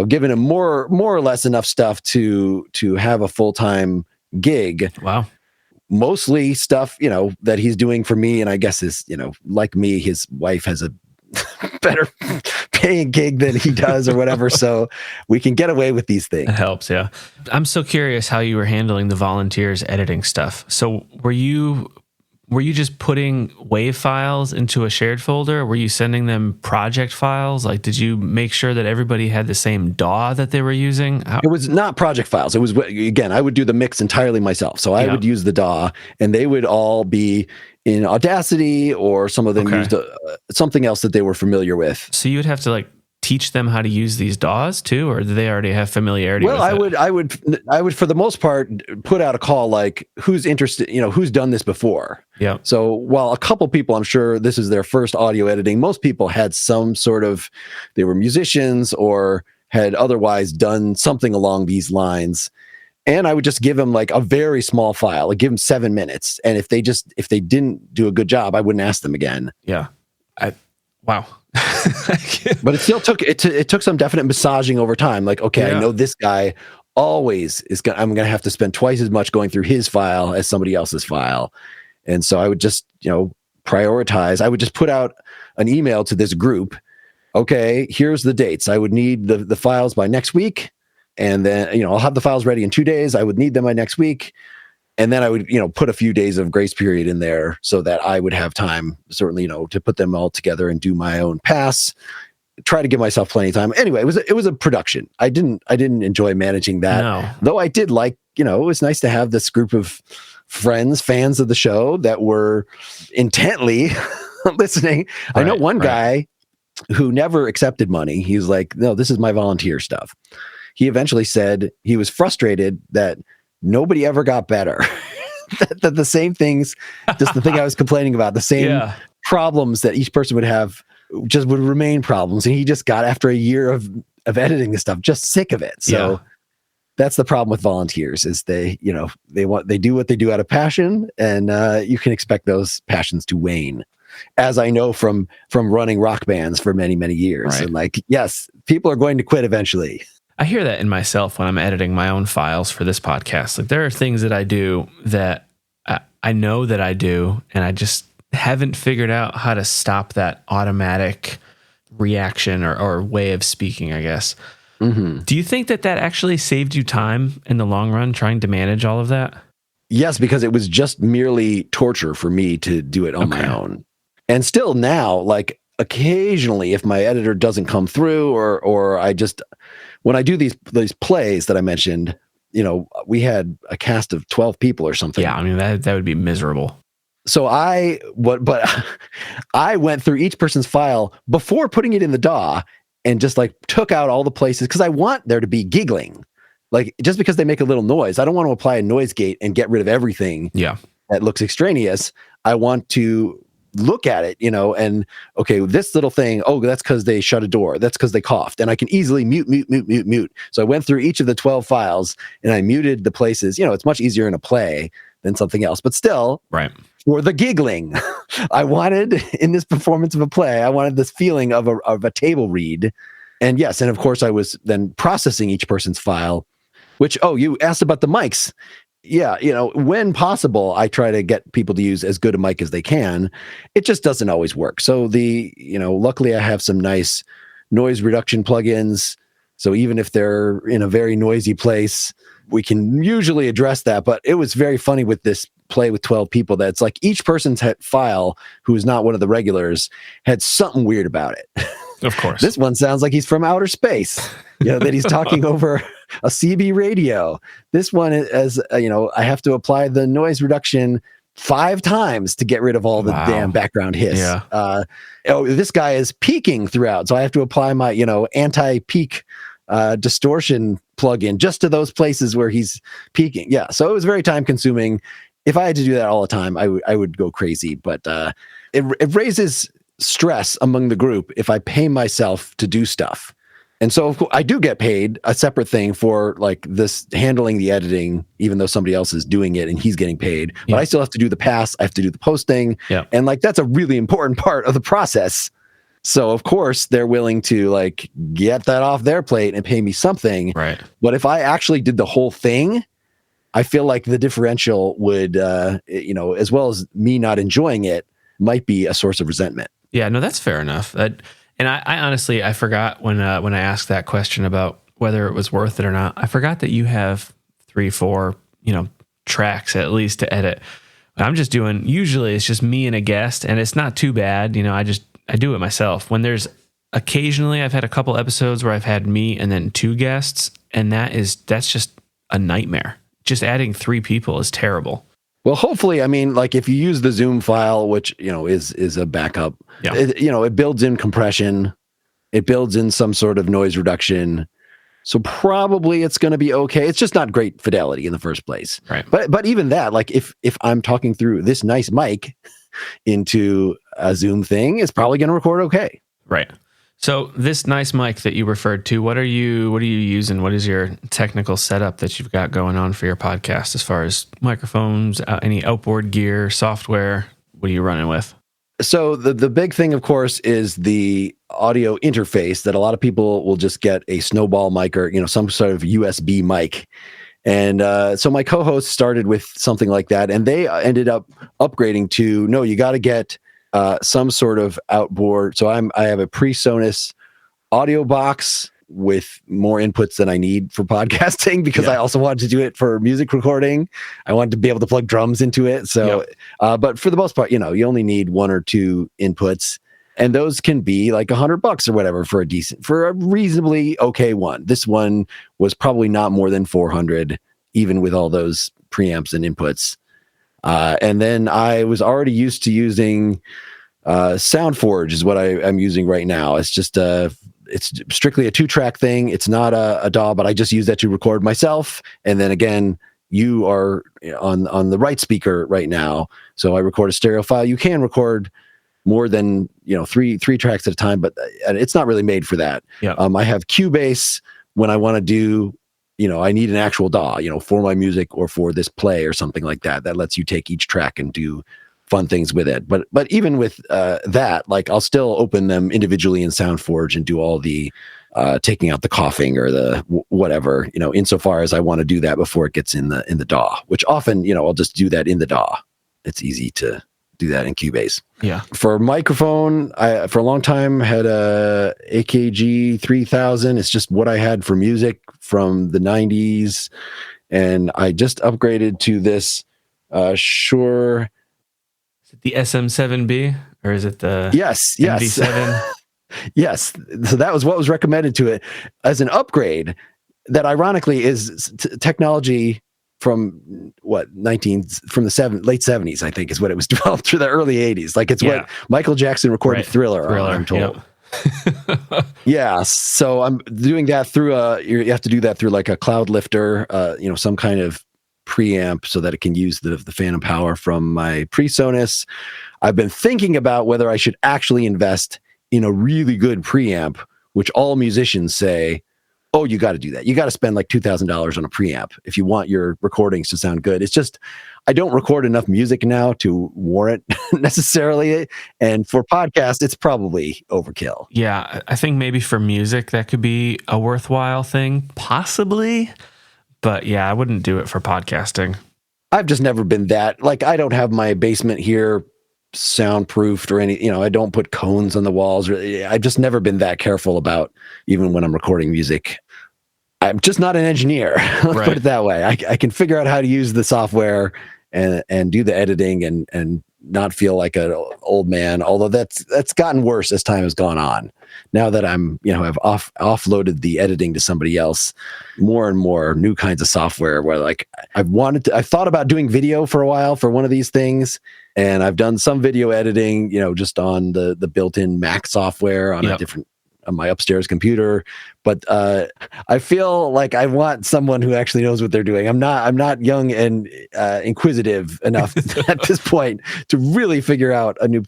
given him more or less enough stuff to have a full-time gig. Wow. Mostly stuff, that he's doing for me. And I guess like me, his wife has a better paying gig than he does or whatever. So we can get away with these things. It helps. Yeah. I'm so curious how you were handling the volunteers editing stuff. So were you just putting WAV files into a shared folder? Were you sending them project files? Like, did you make sure that everybody had the same DAW that they were using? It was not project files. It was, again, I would do the mix entirely myself. So I would use the DAW, and they would all be in Audacity, or some of them used something else that they were familiar with. So you would have to like teach them how to use these DAWs too, or do they already have familiarity with it? I would for the most part put out a call like, who's interested, who's done this before. Yeah. So while a couple people, I'm sure this is their first audio editing, most people had some sort of, they were musicians or had otherwise done something along these lines. And I would just give them like a very small file, like give them 7 minutes. And if they didn't do a good job, I wouldn't ask them again. Yeah. Wow. But it still took some definite massaging over time. Like, okay, I know this guy always I'm going to have to spend twice as much going through his file as somebody else's file. And so I would just, prioritize. I would just put out an email to this group. Okay, here's the dates. I would need the files by next week. And then, I'll have the files ready in 2 days. I would need them by next week. And then I would, put a few days of grace period in there so that I would have time, certainly, to put them all together and do my own pass, try to give myself plenty of time. Anyway, it was a production. I didn't enjoy managing that, though I did like, it was nice to have this group of fans of the show that were intently listening. I know one guy who never accepted money. He was like, no, this is my volunteer stuff. He eventually said he was frustrated that nobody ever got better. that the same things, just the thing I was complaining about, the same problems that each person would have just would remain problems. And he just got, after a year of editing this stuff, just sick of it. So that's the problem with volunteers, is they do what they do out of passion, and you can expect those passions to wane. As I know from running rock bands for many, many years. Right. And like, yes, people are going to quit eventually. I hear that in myself when I'm editing my own files for this podcast. Like, there are things that I do that I know that I do, and I just haven't figured out how to stop that automatic reaction or way of speaking, I guess. Mm-hmm. Do you think that actually saved you time in the long run, trying to manage all of that? Yes, because it was just merely torture for me to do it on my own. And still now, like, occasionally, if my editor doesn't come through, or I just, when I do these plays that I mentioned, we had a cast of 12 people or something. Yeah, I mean, that would be miserable. So I went through each person's file before putting it in the DAW and just like took out all the places, because I want there to be giggling. Like, just because they make a little noise, I don't want to apply a noise gate and get rid of everything that looks extraneous. I want to look at it, and okay, this little thing, oh, that's because they shut a door, that's because they coughed, and I can easily mute. So I went through each of the 12 files and I muted the places. It's much easier in a play than something else, but still, right, for the giggling, I wanted, in this performance of a play, I wanted this feeling of a table read. And yes, and of course I was then processing each person's file, which, you asked about the mics. Yeah, when possible, I try to get people to use as good a mic as they can. It just doesn't always work. So luckily I have some nice noise reduction plugins. So even if they're in a very noisy place, we can usually address that. But it was very funny with this play with 12 people that it's like each person's file, who is not one of the regulars, had something weird about it. Of course. This one sounds like he's from outer space, that he's talking over a CB radio. This one, as I have to apply the noise reduction 5 times to get rid of all the damn background hiss. Yeah. This guy is peaking throughout, so I have to apply my anti-peak distortion plugin just to those places where he's peaking. Yeah, so it was very time consuming, if I had to do that all the time, I would go crazy. But it raises stress among the group if I pay myself to do stuff. And so of course, I do get paid a separate thing for like this handling the editing, even though somebody else is doing it and he's getting paid. But I still have to do the pass. I have to do the posting. Yeah. And like, that's a really important part of the process. So of course they're willing to like get that off their plate and pay me something. Right. But if I actually did the whole thing, I feel like the differential would, as well as me not enjoying it, might be a source of resentment. Yeah, no, that's fair enough. And I honestly, I forgot when I asked that question about whether it was worth it or not. I forgot that you have 3-4, tracks at least to edit. I'm just usually it's just me and a guest, and it's not too bad. I do it myself. When there's occasionally I've had a couple episodes where I've had me and then 2 guests, and that's just a nightmare. Just adding 3 people is terrible. Well, hopefully, I mean, like if you use the Zoom file, which, is a backup, it builds in compression, it builds in some sort of noise reduction. So probably it's going to be okay. It's just not great fidelity in the first place. Right. But even that, like if I'm talking through this nice mic into a Zoom thing, it's probably going to record okay. Right. So this nice mic that you referred to, what are you using? What is your technical setup that you've got going on for your podcast as far as microphones, any outboard gear, software? What are you running with? So the big thing, of course, is the audio interface that a lot of people will just get a snowball mic or, some sort of USB mic. And so my co-host started with something like that, and they ended up upgrading to, no, you got to get some sort of outboard. So I have a PreSonus audio box with more inputs than I need for podcasting because I also wanted to do it for music recording. I wanted to be able to plug drums into it. So, but for the most part, you only need 1 or 2 inputs, and those can be like $100 or whatever for a reasonably okay one. This one was probably not more than $400, even with all those preamps and inputs. And then I was already used to using SoundForge is what I'm using right now. It's just it's strictly a 2-track thing. It's not a DAW, but I just use that to record myself. And then again, you are on the right speaker right now. So I record a stereo file. You can record more than, three tracks at a time, but it's not really made for that. Yeah. I have Cubase when I want to do, I need an actual DAW, for my music or for this play or something like that. That lets you take each track and do fun things with it. But even with that, like I'll still open them individually in SoundForge and do all the taking out the coughing or the whatever, insofar as I want to do that before it gets in the DAW, which often, I'll just do that in the DAW. It's easy to do that in Cubase. Yeah. For microphone, I for a long time had a AKG 3000. It's just what I had for music from the 90s. And I just upgraded to this Shure. Is it the SM7B or is it the MD7? Yes. So that was what was recommended to it as an upgrade that ironically is technology from late 70s, I think is what it was developed through the early 80s. Like it's what Michael Jackson recorded Thriller on, I'm told. Yep. Yeah. So I'm doing that through you have to do that through like a cloud lifter, some kind of preamp so that it can use the phantom power from my PreSonus. I've been thinking about whether I should actually invest in a really good preamp, which all musicians say, oh, you got to do that. You got to spend like $2,000 on a preamp if you want your recordings to sound good. It's just, I don't record enough music now to warrant necessarily. And for podcasts, it's probably overkill. Yeah. I think maybe for music, that could be a worthwhile thing, possibly. But yeah, I wouldn't do it for podcasting. I've just never been that, like, I don't have my basement here soundproofed or any, I don't put cones on the walls. I've just never been that careful about, even when I'm recording music. I'm just not an engineer. Let's put it that way. I can figure out how to use the software and do the editing and not feel like an old man. Although that's gotten worse as time has gone on. Now that I'm, have offloaded the editing to somebody else, more and more new kinds of software where like I've thought about doing video for a while for one of these things. And I've done some video editing, just on the built-in Mac software on a different my upstairs computer. But I feel like I want someone who actually knows what they're doing. I'm not young and inquisitive enough at this point to really figure out a new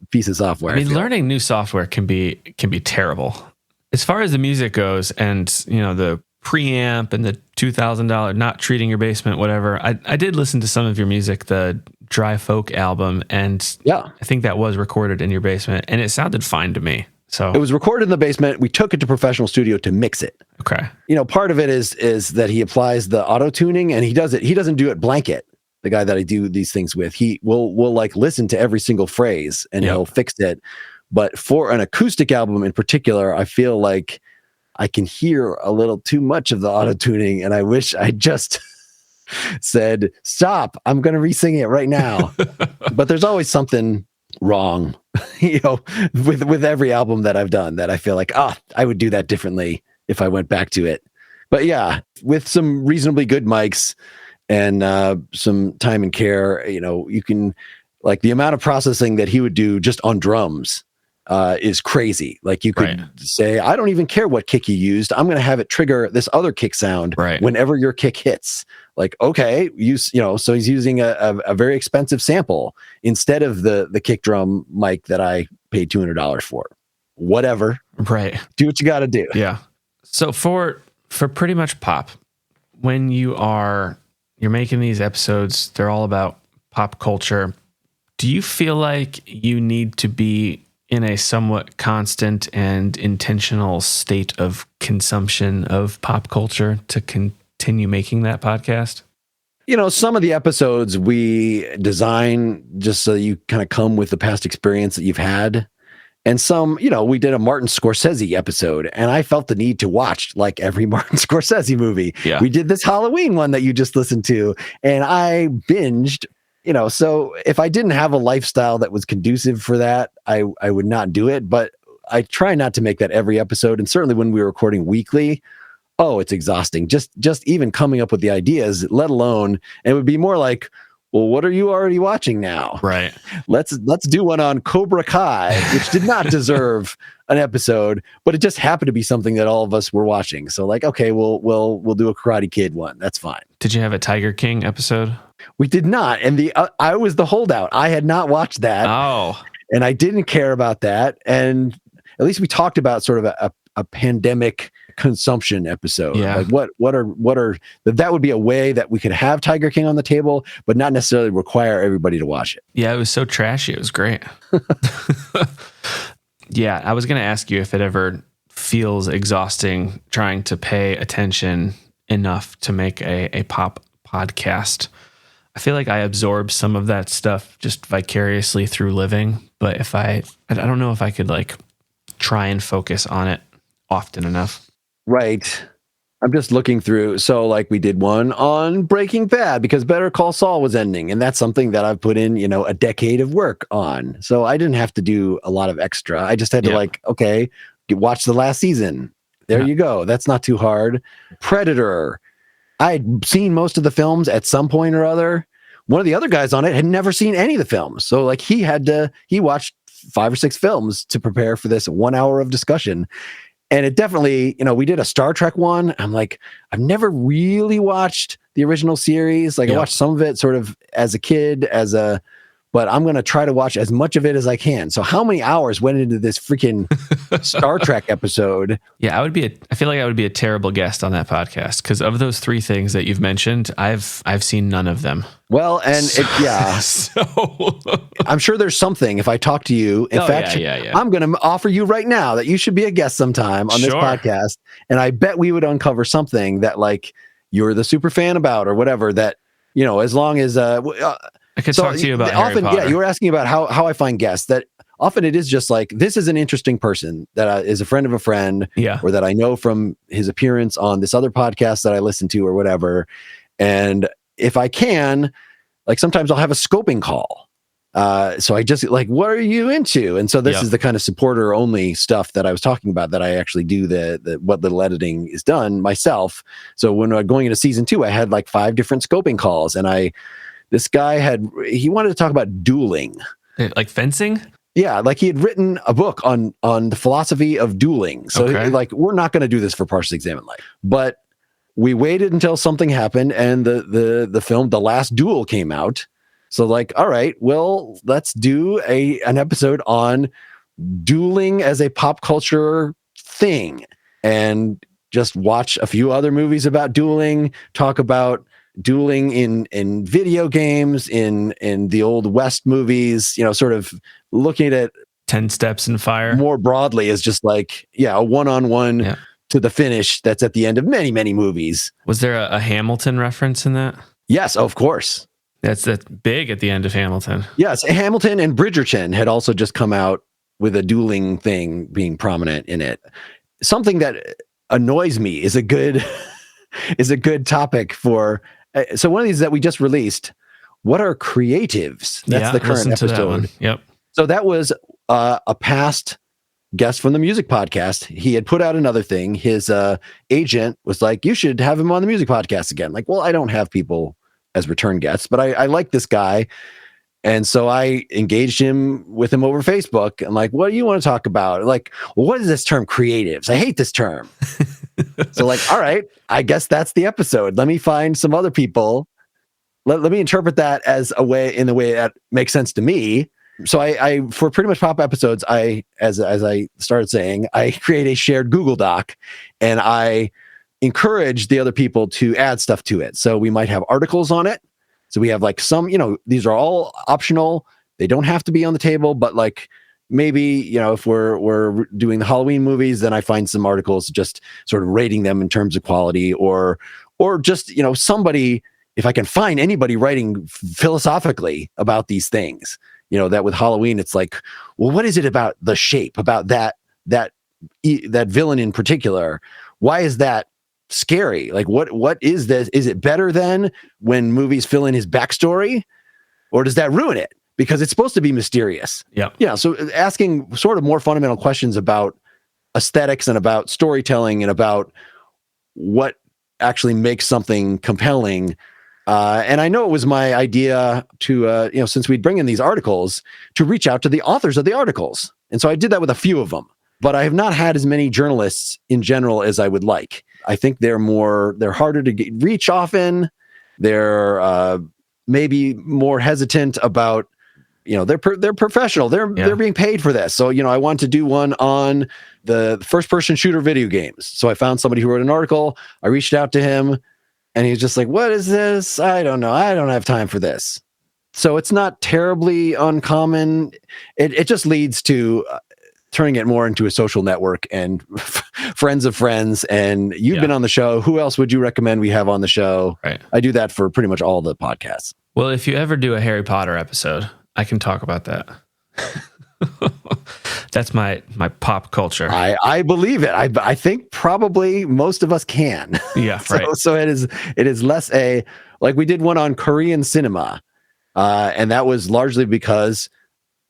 piece of software. I mean, learning new software can be terrible. As far as the music goes, and the preamp and the $2,000 not treating your basement, whatever. I did listen to some of your music, the Dry Folk album, and yeah, I think that was recorded in your basement, and it sounded fine to me. So it was recorded in the basement. We took it to professional studio to mix it. Okay. Part of it is that he applies the auto tuning, and he doesn't do it blanket. The guy that I do these things with, he will like listen to every single phrase and he'll fix it. But for an acoustic album in particular, I feel like I can hear a little too much of the auto tuning, and I wish I just said, "Stop! I'm going to re-sing it right now." But there's always something wrong, with every album that I've done that I feel like, I would do that differently if I went back to it. But yeah, with some reasonably good mics and some time and care, you can, like, the amount of processing that he would do just on drums is crazy. Like, you could say, I don't even care what kick you used. I'm going to have it trigger this other kick sound whenever your kick hits. Like, okay, so he's using a very expensive sample instead of the kick drum mic that I paid $200 for. Whatever. Right. Do what you got to do. Yeah. So for pretty much pop, when you're making these episodes, they're all about pop culture. Do you feel like you need to be in a somewhat constant and intentional state of consumption of pop culture to continue making that podcast? Some of the episodes we design just so you kind of come with the past experience that you've had. And some, we did a Martin Scorsese episode, and I felt the need to watch like every Martin Scorsese movie. Yeah. We did this Halloween one that you just listened to, and I binged. So if I didn't have a lifestyle that was conducive for that, I would not do it. But I try not to make that every episode. And certainly when we were recording weekly, it's exhausting. Just even coming up with the ideas, let alone, and it would be more like, well, what are you already watching now? Right. Let's do one on Cobra Kai, which did not deserve an episode, but it just happened to be something that all of us were watching. So like, okay, we'll do a Karate Kid one. That's fine. Did you have a Tiger King episode? We did not. And I was the holdout. I had not watched that. Oh. And I didn't care about that. And at least we talked about sort of a pandemic consumption episode. Yeah. Like what are that would be a way that we could have Tiger King on the table, but not necessarily require everybody to watch it. Yeah, it was so trashy. It was great. Yeah, I was going to ask you if it ever feels exhausting trying to pay attention enough to make a pop podcast. I feel like I absorb some of that stuff just vicariously through living, but if I don't know if I could like try and focus on it often enough. Right. I'm just looking through. So like we did one on Breaking Bad because Better Call Saul was ending. And that's something that I've put in, a decade of work on. So I didn't have to do a lot of extra. I just had to watch the last season. There you go. That's not too hard. Predator. I had seen most of the films at some point or other. One of the other guys on it had never seen any of the films. So like he watched 5 or 6 films to prepare for this 1 hour of discussion. And it definitely, we did a Star Trek one. I'm like, I've never really watched the original series. Like I watched some of it sort of as a kid, but I'm going to try to watch as much of it as I can. So how many hours went into this freaking Star Trek episode? Yeah, I feel like I would be a terrible guest on that podcast because of those 3 things that you've mentioned, I've seen none of them. Well, and so I'm sure there's something if I talk to you. In fact, I'm going to offer you right now that you should be a guest sometime on this podcast. And I bet we would uncover something that like you're the super fan about or whatever that, as long as, I could talk to you about Harry Potter. Yeah, you were asking about how I find guests. That often it is just like, this is an interesting person that is a friend of a friend, or that I know from his appearance on this other podcast that I listen to or whatever. And if I can, like sometimes I'll have a scoping call. So I just like, what are you into? And so this is the kind of supporter only stuff that I was talking about that I actually do the what little editing is done myself. So when going into season 2, I had like 5 different scoping calls, and this guy he wanted to talk about dueling. Like fencing? Yeah, like he had written a book on the philosophy of dueling. So Okay. like, we're not going to do this for Partially Examined Life. But we waited until something happened and the film The Last Duel came out. So like, all right, well, let's do an episode on dueling as a pop culture thing, and just watch a few other movies about dueling, talk about dueling in video games, in the old West movies, sort of looking at it 10 Steps in Fire. more broadly as just like, a one-on-one to the finish that's at the end of many, many movies. Was there a Hamilton reference in that? Yes, of course. That's big at the end of Hamilton. Yes, Hamilton and Bridgerton had also just come out with a dueling thing being prominent in it. Something that annoys me is a good topic for. So one of these that we just released. What are creatives? That's the current episode. Yep. So that was a past guest from the music podcast. He had put out another thing. His agent was like, "You should have him on the music podcast again." Like, well, I don't have people as return guests, but I like this guy. And so I engaged him with him over Facebook. I'm like, what do you want to talk about? Like, well, what is this term creatives? I hate this term. So like, all right, I guess that's the episode. Let me find some other people. Let me interpret that as in a way that makes sense to me. So I for pretty much pop episodes, as I started saying, I create a shared Google Doc and I encourage the other people to add stuff to it. So we might have articles on it. So we have like some, these are all optional. They don't have to be on the table, but like maybe, if we're doing the Halloween movies, then I find some articles just sort of rating them in terms of quality or just, somebody, if I can find anybody writing philosophically about these things, that with Halloween, it's like, well, what is it about the shape, about that villain in particular? Why is that scary? Like, what is this? Is it better than when movies fill in his backstory, or does that ruin it because it's supposed to be mysterious? Yeah. So asking sort of more fundamental questions about aesthetics and about storytelling and about what actually makes something compelling. And I know it was my idea to, since we'd bring in these articles, to reach out to the authors of the articles. And so I did that with a few of them, but I have not had as many journalists in general as I would like. I think they're harder to reach often. They're maybe more hesitant about, they're professional. They're being paid for this. So, I want to do one on the first person shooter video games. So I found somebody who wrote an article. I reached out to him and he's just like, what is this? I don't know. I don't have time for this. So it's not terribly uncommon. It just leads to turning it more into a social network and friends of friends. And you've been on the show. Who else would you recommend we have on the show? Right. I do that for pretty much all the podcasts. Well, if you ever do a Harry Potter episode, I can talk about that. That's my pop culture. I believe it. I think probably most of us can. Yeah, right. So it is less like we did one on Korean cinema. And that was largely because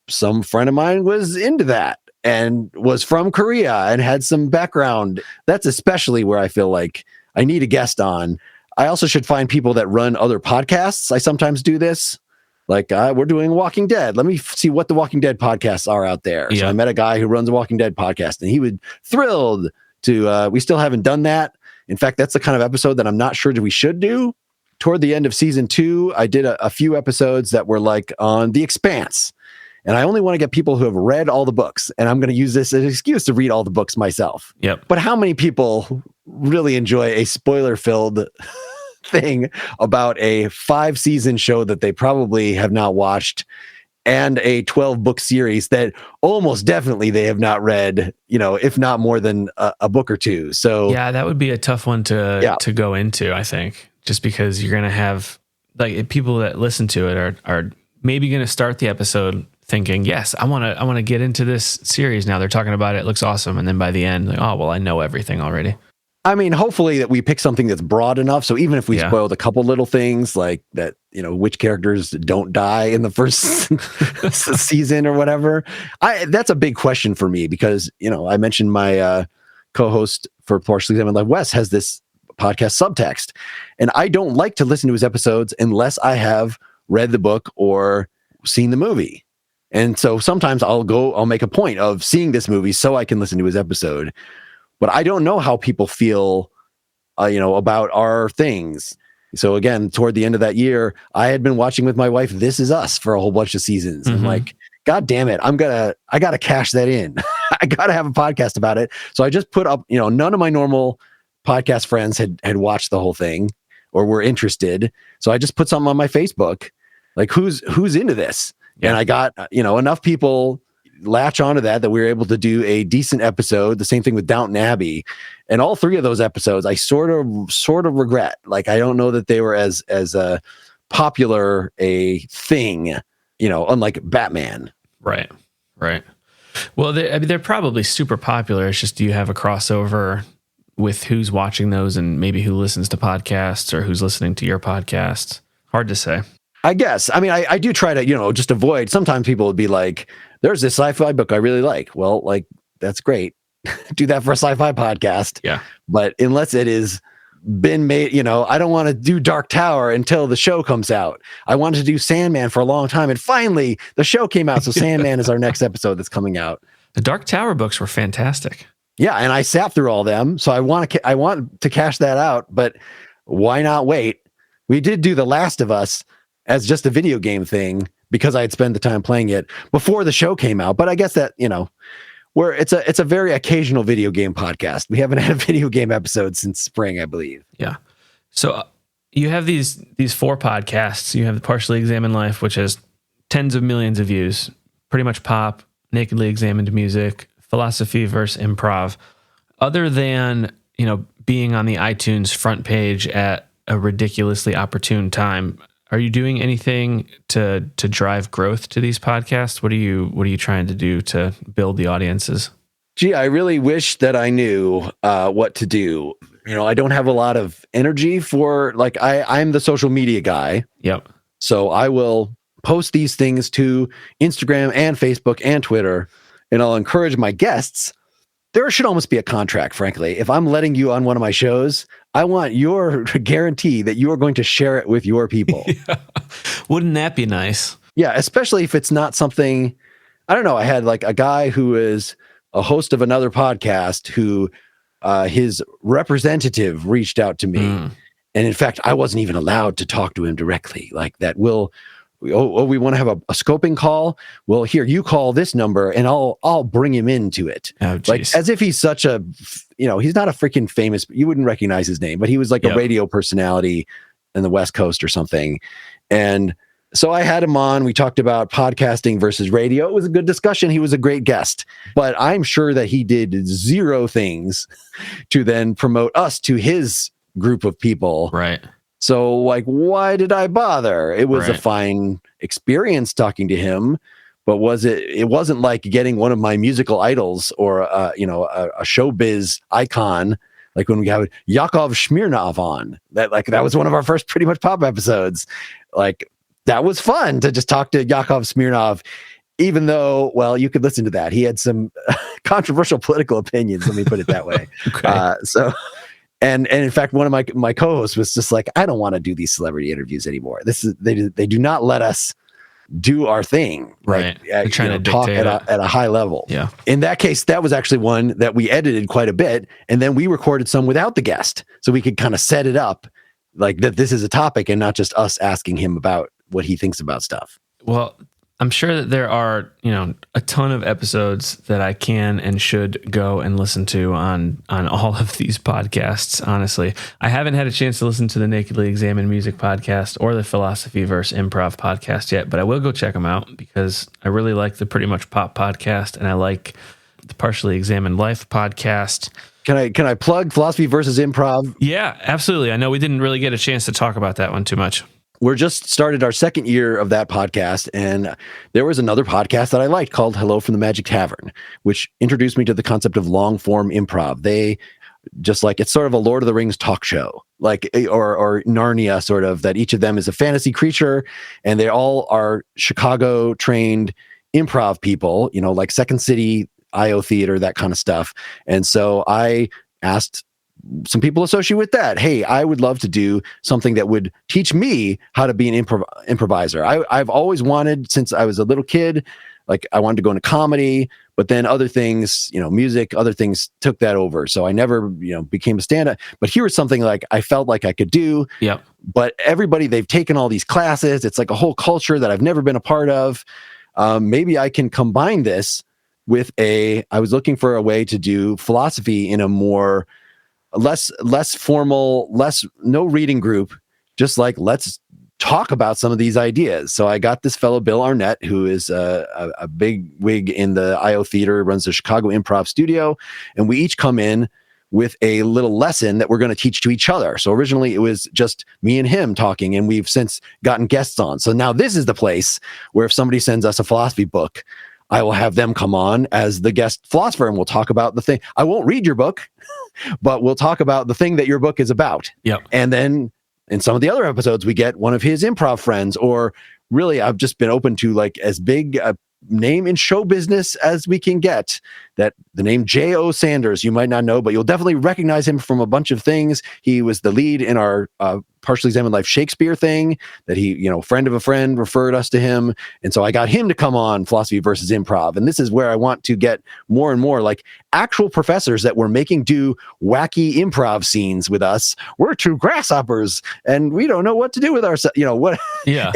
some friend of mine was into that and was from Korea and had some background. That's especially where I feel like I need a guest on. I also should find people that run other podcasts. I sometimes do this. Like, we're doing Walking Dead. Let me see what the Walking Dead podcasts are out there. So I met a guy who runs a Walking Dead podcast, and he would thrilled to, we still haven't done that. In fact, that's the kind of episode that I'm not sure that we should do. Toward the end of season 2, I did a few episodes that were like on The Expanse. And I only want to get people who have read all the books. And I'm going to use this as an excuse to read all the books myself. Yep. But how many people really enjoy a spoiler-filled thing about a 5-season show that they probably have not watched and a 12-book series that almost definitely they have not read, if not more than a book or two. So yeah, that would be a tough one to go into, I think, just because you're going to have like people that listen to it are maybe going to start the episode thinking, yes, I want to get into this series now. They're talking about it. It looks awesome. And then by the end, like, oh, well, I know everything already. I mean, hopefully that we pick something that's broad enough. So even if we spoiled a couple little things like that, which characters don't die in the first season or whatever, that's a big question for me because, I mentioned my co-host for Partially Examined Life, Wes, has this podcast Subtext. And I don't like to listen to his episodes unless I have read the book or seen the movie. And so sometimes I'll make a point of seeing this movie so I can listen to his episode. But I don't know how people feel, about our things. So again, toward the end of that year, I had been watching with my wife This Is Us for a whole bunch of seasons. Mm-hmm. I'm like, God damn it, I gotta cash that in. I gotta have a podcast about it. So I just put up, none of my normal podcast friends had watched the whole thing or were interested. So I just put something on my Facebook, like who's into this? Yeah. And I got, enough people latch onto that we were able to do a decent episode. The same thing with Downton Abbey. And all three of those episodes, I sort of regret. Like, I don't know that they were as popular a thing, unlike Batman. Right. Well, they're probably super popular. It's just, do you have a crossover with who's watching those and maybe who listens to podcasts or who's listening to your podcast? Hard to say. I guess. I mean, I do try to, just avoid. Sometimes people would be like, there's this sci-fi book I really like. Well, like, that's great. Do that for a sci-fi podcast. Yeah. But unless it is been made, I don't want to do Dark Tower until the show comes out. I wanted to do Sandman for a long time. And finally, the show came out. So Sandman is our next episode that's coming out. The Dark Tower books were fantastic. Yeah. And I sat through all them. So I want to cash that out. But why not wait? We did do The Last of Us as just a video game thing because I had spent the time playing it before the show came out. But I guess that, where it's a very occasional video game podcast. We haven't had a video game episode since spring, I believe. Yeah. So you have these 4 podcasts. You have the Partially Examined Life, which has tens of millions of views, pretty much pop, nakedly examined music, philosophy versus improv. Other than, being on the iTunes front page at a ridiculously opportune time, are you doing anything to drive growth to these podcasts? What are you trying to do to build the audiences? Gee, I really wish that I knew what to do. I don't have a lot of energy for, like, I'm the social media guy. Yep. So I will post these things to Instagram and Facebook and Twitter, and I'll encourage my guests. There should almost be a contract, frankly. If I'm letting you on one of my shows, I want your guarantee that you are going to share it with your people. Yeah. Wouldn't that be nice? Yeah, especially if it's not something, I don't know. I had like a guy who is a host of another podcast who his representative reached out to me. And in fact, I wasn't even allowed to talk to him directly. Like that we want to have a scoping call. Well, here, you call this number and I'll bring him into it. Oh, like as if he's such a, he's not a freaking famous, you wouldn't recognize his name, but he was like a radio personality in the West Coast or something. And so I had him on, we talked about podcasting versus radio. It was a good discussion. He was a great guest, but I'm sure that he did zero things to then promote us to his group of people. Right. So, like, why did I bother? It was a fine experience talking to him, but it wasn't like getting one of my musical idols or, a showbiz icon, like when we have Yakov Smirnov on. That was one of our first Pretty Much Pop episodes. Like, that was fun to just talk to Yakov Smirnov, even though, well, you could listen to that. He had some controversial political opinions, let me put it that way. Okay. And in fact, one of my co-hosts was just like, I don't want to do these celebrity interviews anymore. They do not let us do our thing. Right. They're trying to talk at a high level. Yeah. In that case, that was actually one that we edited quite a bit. And then we recorded some without the guest. So we could kind of set it up like that this is a topic and not just us asking him about what he thinks about stuff. Well, I'm sure that there are, a ton of episodes that I can and should go and listen to on all of these podcasts. Honestly, I haven't had a chance to listen to the Nakedly Examined Music podcast or the Philosophy versus Improv podcast yet, but I will go check them out because I really like the Pretty Much Pop podcast and I like the Partially Examined Life podcast. Can I plug Philosophy versus Improv? Yeah, absolutely. I know we didn't really get a chance to talk about that one too much. We're just started our second year of that podcast, and there was another podcast that I liked called Hello from the Magic Tavern, which introduced me to the concept of long form improv. They just like, it's sort of a Lord of the Rings talk show, like, or Narnia sort of, that each of them is a fantasy creature, and they all are Chicago trained improv people, like Second City, IO Theater, that kind of stuff. And so I asked some people associated with that, hey, I would love to do something that would teach me how to be an improviser. I've always wanted, since I was a little kid, like I wanted to go into comedy, but then other things, music, other things took that over. So I never, became a stand-up. But here was something like I felt like I could do. Yeah. But everybody, they've taken all these classes. It's like a whole culture that I've never been a part of. Maybe I can combine this with I was looking for a way to do philosophy in a more less formal, no reading group, just like let's talk about some of these ideas. So I got this fellow, Bill Arnett, who is a big wig in the IO Theater, runs the Chicago Improv Studio. And we each come in with a little lesson that we're going to teach to each other. So originally it was just me and him talking, and we've since gotten guests on. So now this is the place where if somebody sends us a philosophy book, I will have them come on as the guest philosopher, and we'll talk about the thing. I won't read your book, but we'll talk about the thing that your book is about. Yep. And then in some of the other episodes, we get one of his improv friends, or really, I've just been open to like as big a name in show business as we can get. That the name J.O. Sanders, you might not know, but you'll definitely recognize him from a bunch of things. He was the lead in our Partially Examined Life Shakespeare thing that he, friend of a friend referred us to him. And so I got him to come on Philosophy versus Improv. And this is where I want to get more and more like actual professors that were making do wacky improv scenes with us. We're two grasshoppers and we don't know what to do with ourselves. What? Yeah.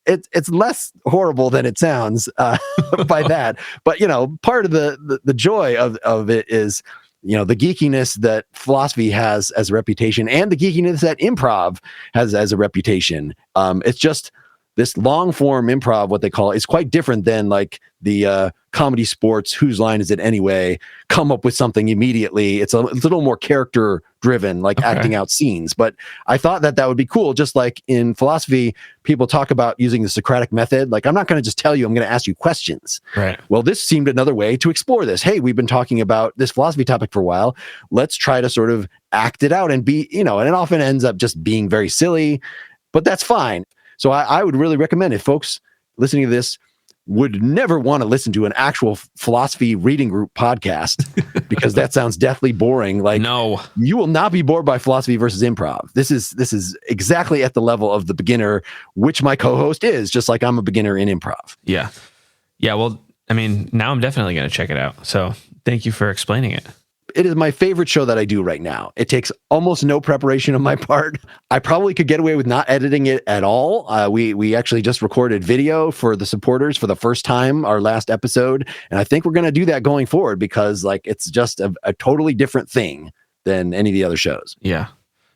It's less horrible than it sounds by that. But, part of the joy of it is, the geekiness that philosophy has as a reputation and the geekiness that improv has as a reputation. It's just this long form improv, what they call it, is quite different than like the comedy sports, whose line is it anyway, come up with something immediately. It's a little more character driven, like acting out scenes. But I thought that would be cool. Just like in philosophy, people talk about using the Socratic method. Like, I'm not going to just tell you, I'm going to ask you questions. Right. Well, this seemed another way to explore this. Hey, we've been talking about this philosophy topic for a while. Let's try to sort of act it out and be, and it often ends up just being very silly, but that's fine. So I would really recommend, if folks listening to this would never want to listen to an actual philosophy reading group podcast, because that sounds deathly boring. Like, no, you will not be bored by Philosophy versus Improv. This is exactly at the level of the beginner, which my co-host is, just like I'm a beginner in improv. Yeah. Yeah. Well, I mean, now I'm definitely going to check it out. So thank you for explaining it. It is my favorite show that I do right now. It takes almost no preparation on my part. I probably could get away with not editing it at all. We actually just recorded video for the supporters for the first time, our last episode. And I think we're going to do that going forward, because like it's just a totally different thing than any of the other shows. Yeah,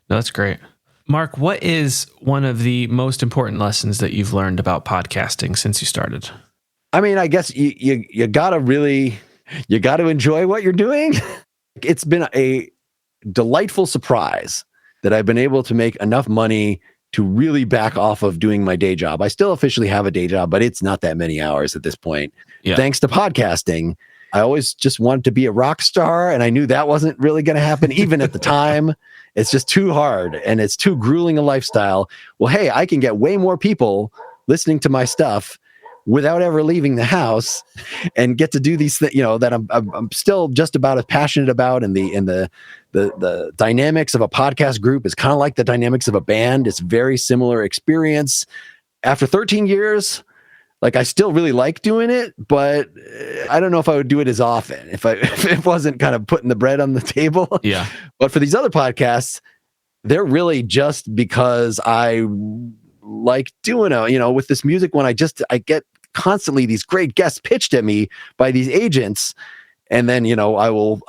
no, that's great. Mark, what is one of the most important lessons that you've learned about podcasting since you started? I mean, I guess you got to enjoy what you're doing. It's been a delightful surprise that I've been able to make enough money to really back off of doing my day job. I still officially have a day job, but it's not that many hours at this point. Yeah. Thanks to podcasting. I always just wanted to be a rock star, and I knew that wasn't really going to happen even at the time. It's just too hard, and it's too grueling a lifestyle. Well, hey, I can get way more people listening to my stuff without ever leaving the house, and get to do these things, that I'm still just about as passionate about. And the dynamics of a podcast group is kind of like the dynamics of a band. It's very similar experience. After 13 years, like I still really like doing it, but I don't know if I would do it as often if it wasn't kind of putting the bread on the table. Yeah. But for these other podcasts, they're really just because I like doing it, with this music one. I get constantly these great guests pitched at me by these agents. And then, I will,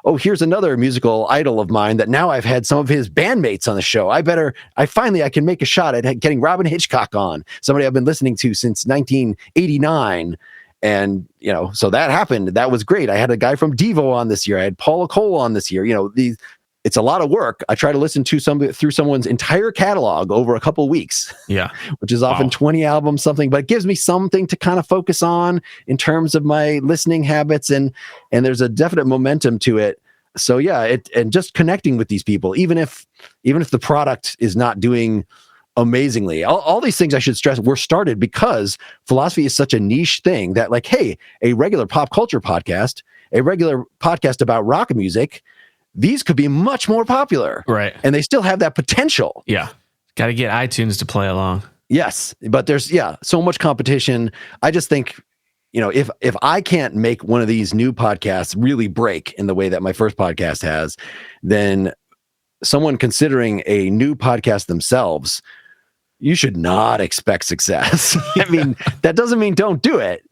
oh, here's another musical idol of mine that now I've had some of his bandmates on the show. I can make a shot at getting Robin Hitchcock on, somebody I've been listening to since 1989. And, so that happened. That was great. I had a guy from Devo on this year. I had Paula Cole on this year. It's a lot of work. I try to listen to through someone's entire catalog over a couple of weeks. Yeah. Which is often 20 albums, something, but it gives me something to kind of focus on in terms of my listening habits. And there's a definite momentum to it. So yeah, and just connecting with these people, even if the product is not doing amazingly, all these things I should stress were started because philosophy is such a niche thing that, like, hey, a regular pop culture podcast, a regular podcast about rock music, these could be much more popular. Right. And they still have that potential. Yeah. Got to get iTunes to play along. Yes. But there's, so much competition. I just think if I can't make one of these new podcasts really break in the way that my first podcast has, then someone considering a new podcast themselves, you should not expect success. I mean, that doesn't mean don't do it.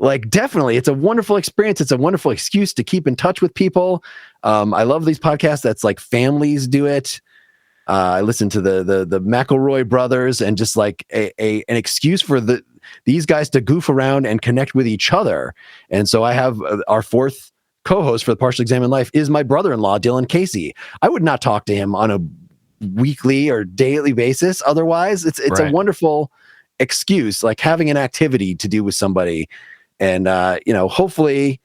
Like, definitely, it's a wonderful experience. It's a wonderful excuse to keep in touch with people. I love these podcasts that's like families do it. I listen to the McElroy brothers, and just like an excuse for these guys to goof around and connect with each other. And so I have our fourth co-host for the Partially Examined Life is my brother-in-law, Dylan Casey. I would not talk to him on a weekly or daily basis otherwise. It's Right. a wonderful excuse, like having an activity to do with somebody. And hopefully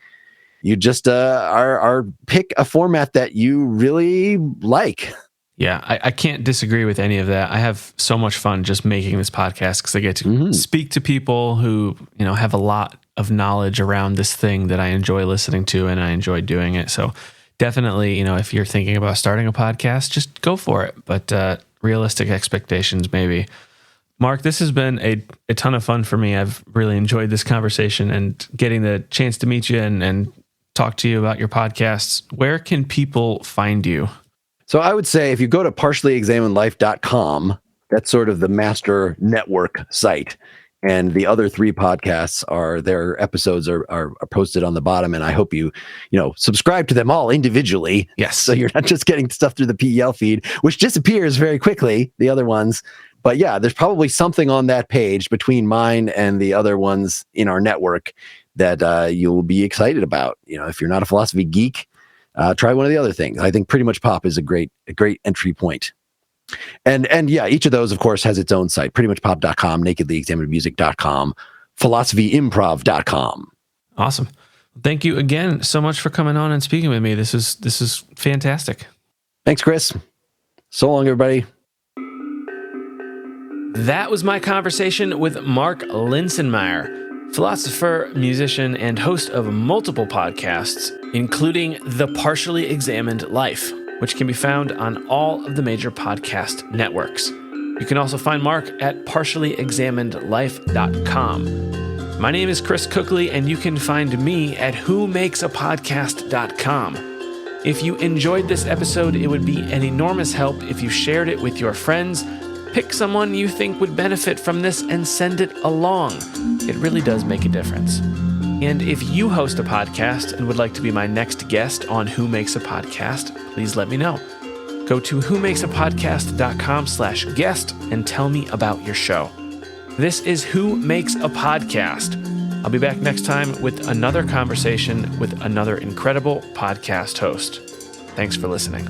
you just are pick a format that you really like. Yeah, I can't disagree with any of that. I have so much fun just making this podcast because I get to speak to people who, have a lot of knowledge around this thing that I enjoy listening to, and I enjoy doing it. So definitely, if you're thinking about starting a podcast, just go for it. But realistic expectations, maybe. Mark, this has been a ton of fun for me. I've really enjoyed this conversation and getting the chance to meet you and talk to you about your podcasts. Where can people find you? So I would say if you go to partiallyexaminedlife.com, that's sort of the master network site. And the other three podcasts their episodes are posted on the bottom. And I hope you subscribe to them all individually. Yes. So you're not just getting stuff through the PEL feed, which disappears very quickly, the other ones. But yeah, there's probably something on that page between mine and the other ones in our network that you'll be excited about. If you're not a philosophy geek, try one of the other things. I think Pretty Much Pop is a great entry point. And yeah, each of those, of course, has its own site. prettymuchpop.com, nakedlyexaminedmusic.com, philosophyimprov.com. Awesome. Thank you again so much for coming on and speaking with me. This is fantastic. Thanks, Chris. So long, everybody. That was my conversation with Mark Linsenmayer, philosopher, musician, and host of multiple podcasts, including The Partially Examined Life, which can be found on all of the major podcast networks. You can also find Mark at partiallyexaminedlife.com. My name is Chris Cookley, and you can find me at whomakesapodcast.com. If you enjoyed this episode, it would be an enormous help if you shared it with your friends. Pick someone you think would benefit from this and send it along. It really does make a difference. And if you host a podcast and would like to be my next guest on Who Makes a Podcast, please let me know. Go to whomakesapodcast.com/guest and tell me about your show. This is Who Makes a Podcast. I'll be back next time with another conversation with another incredible podcast host. Thanks for listening.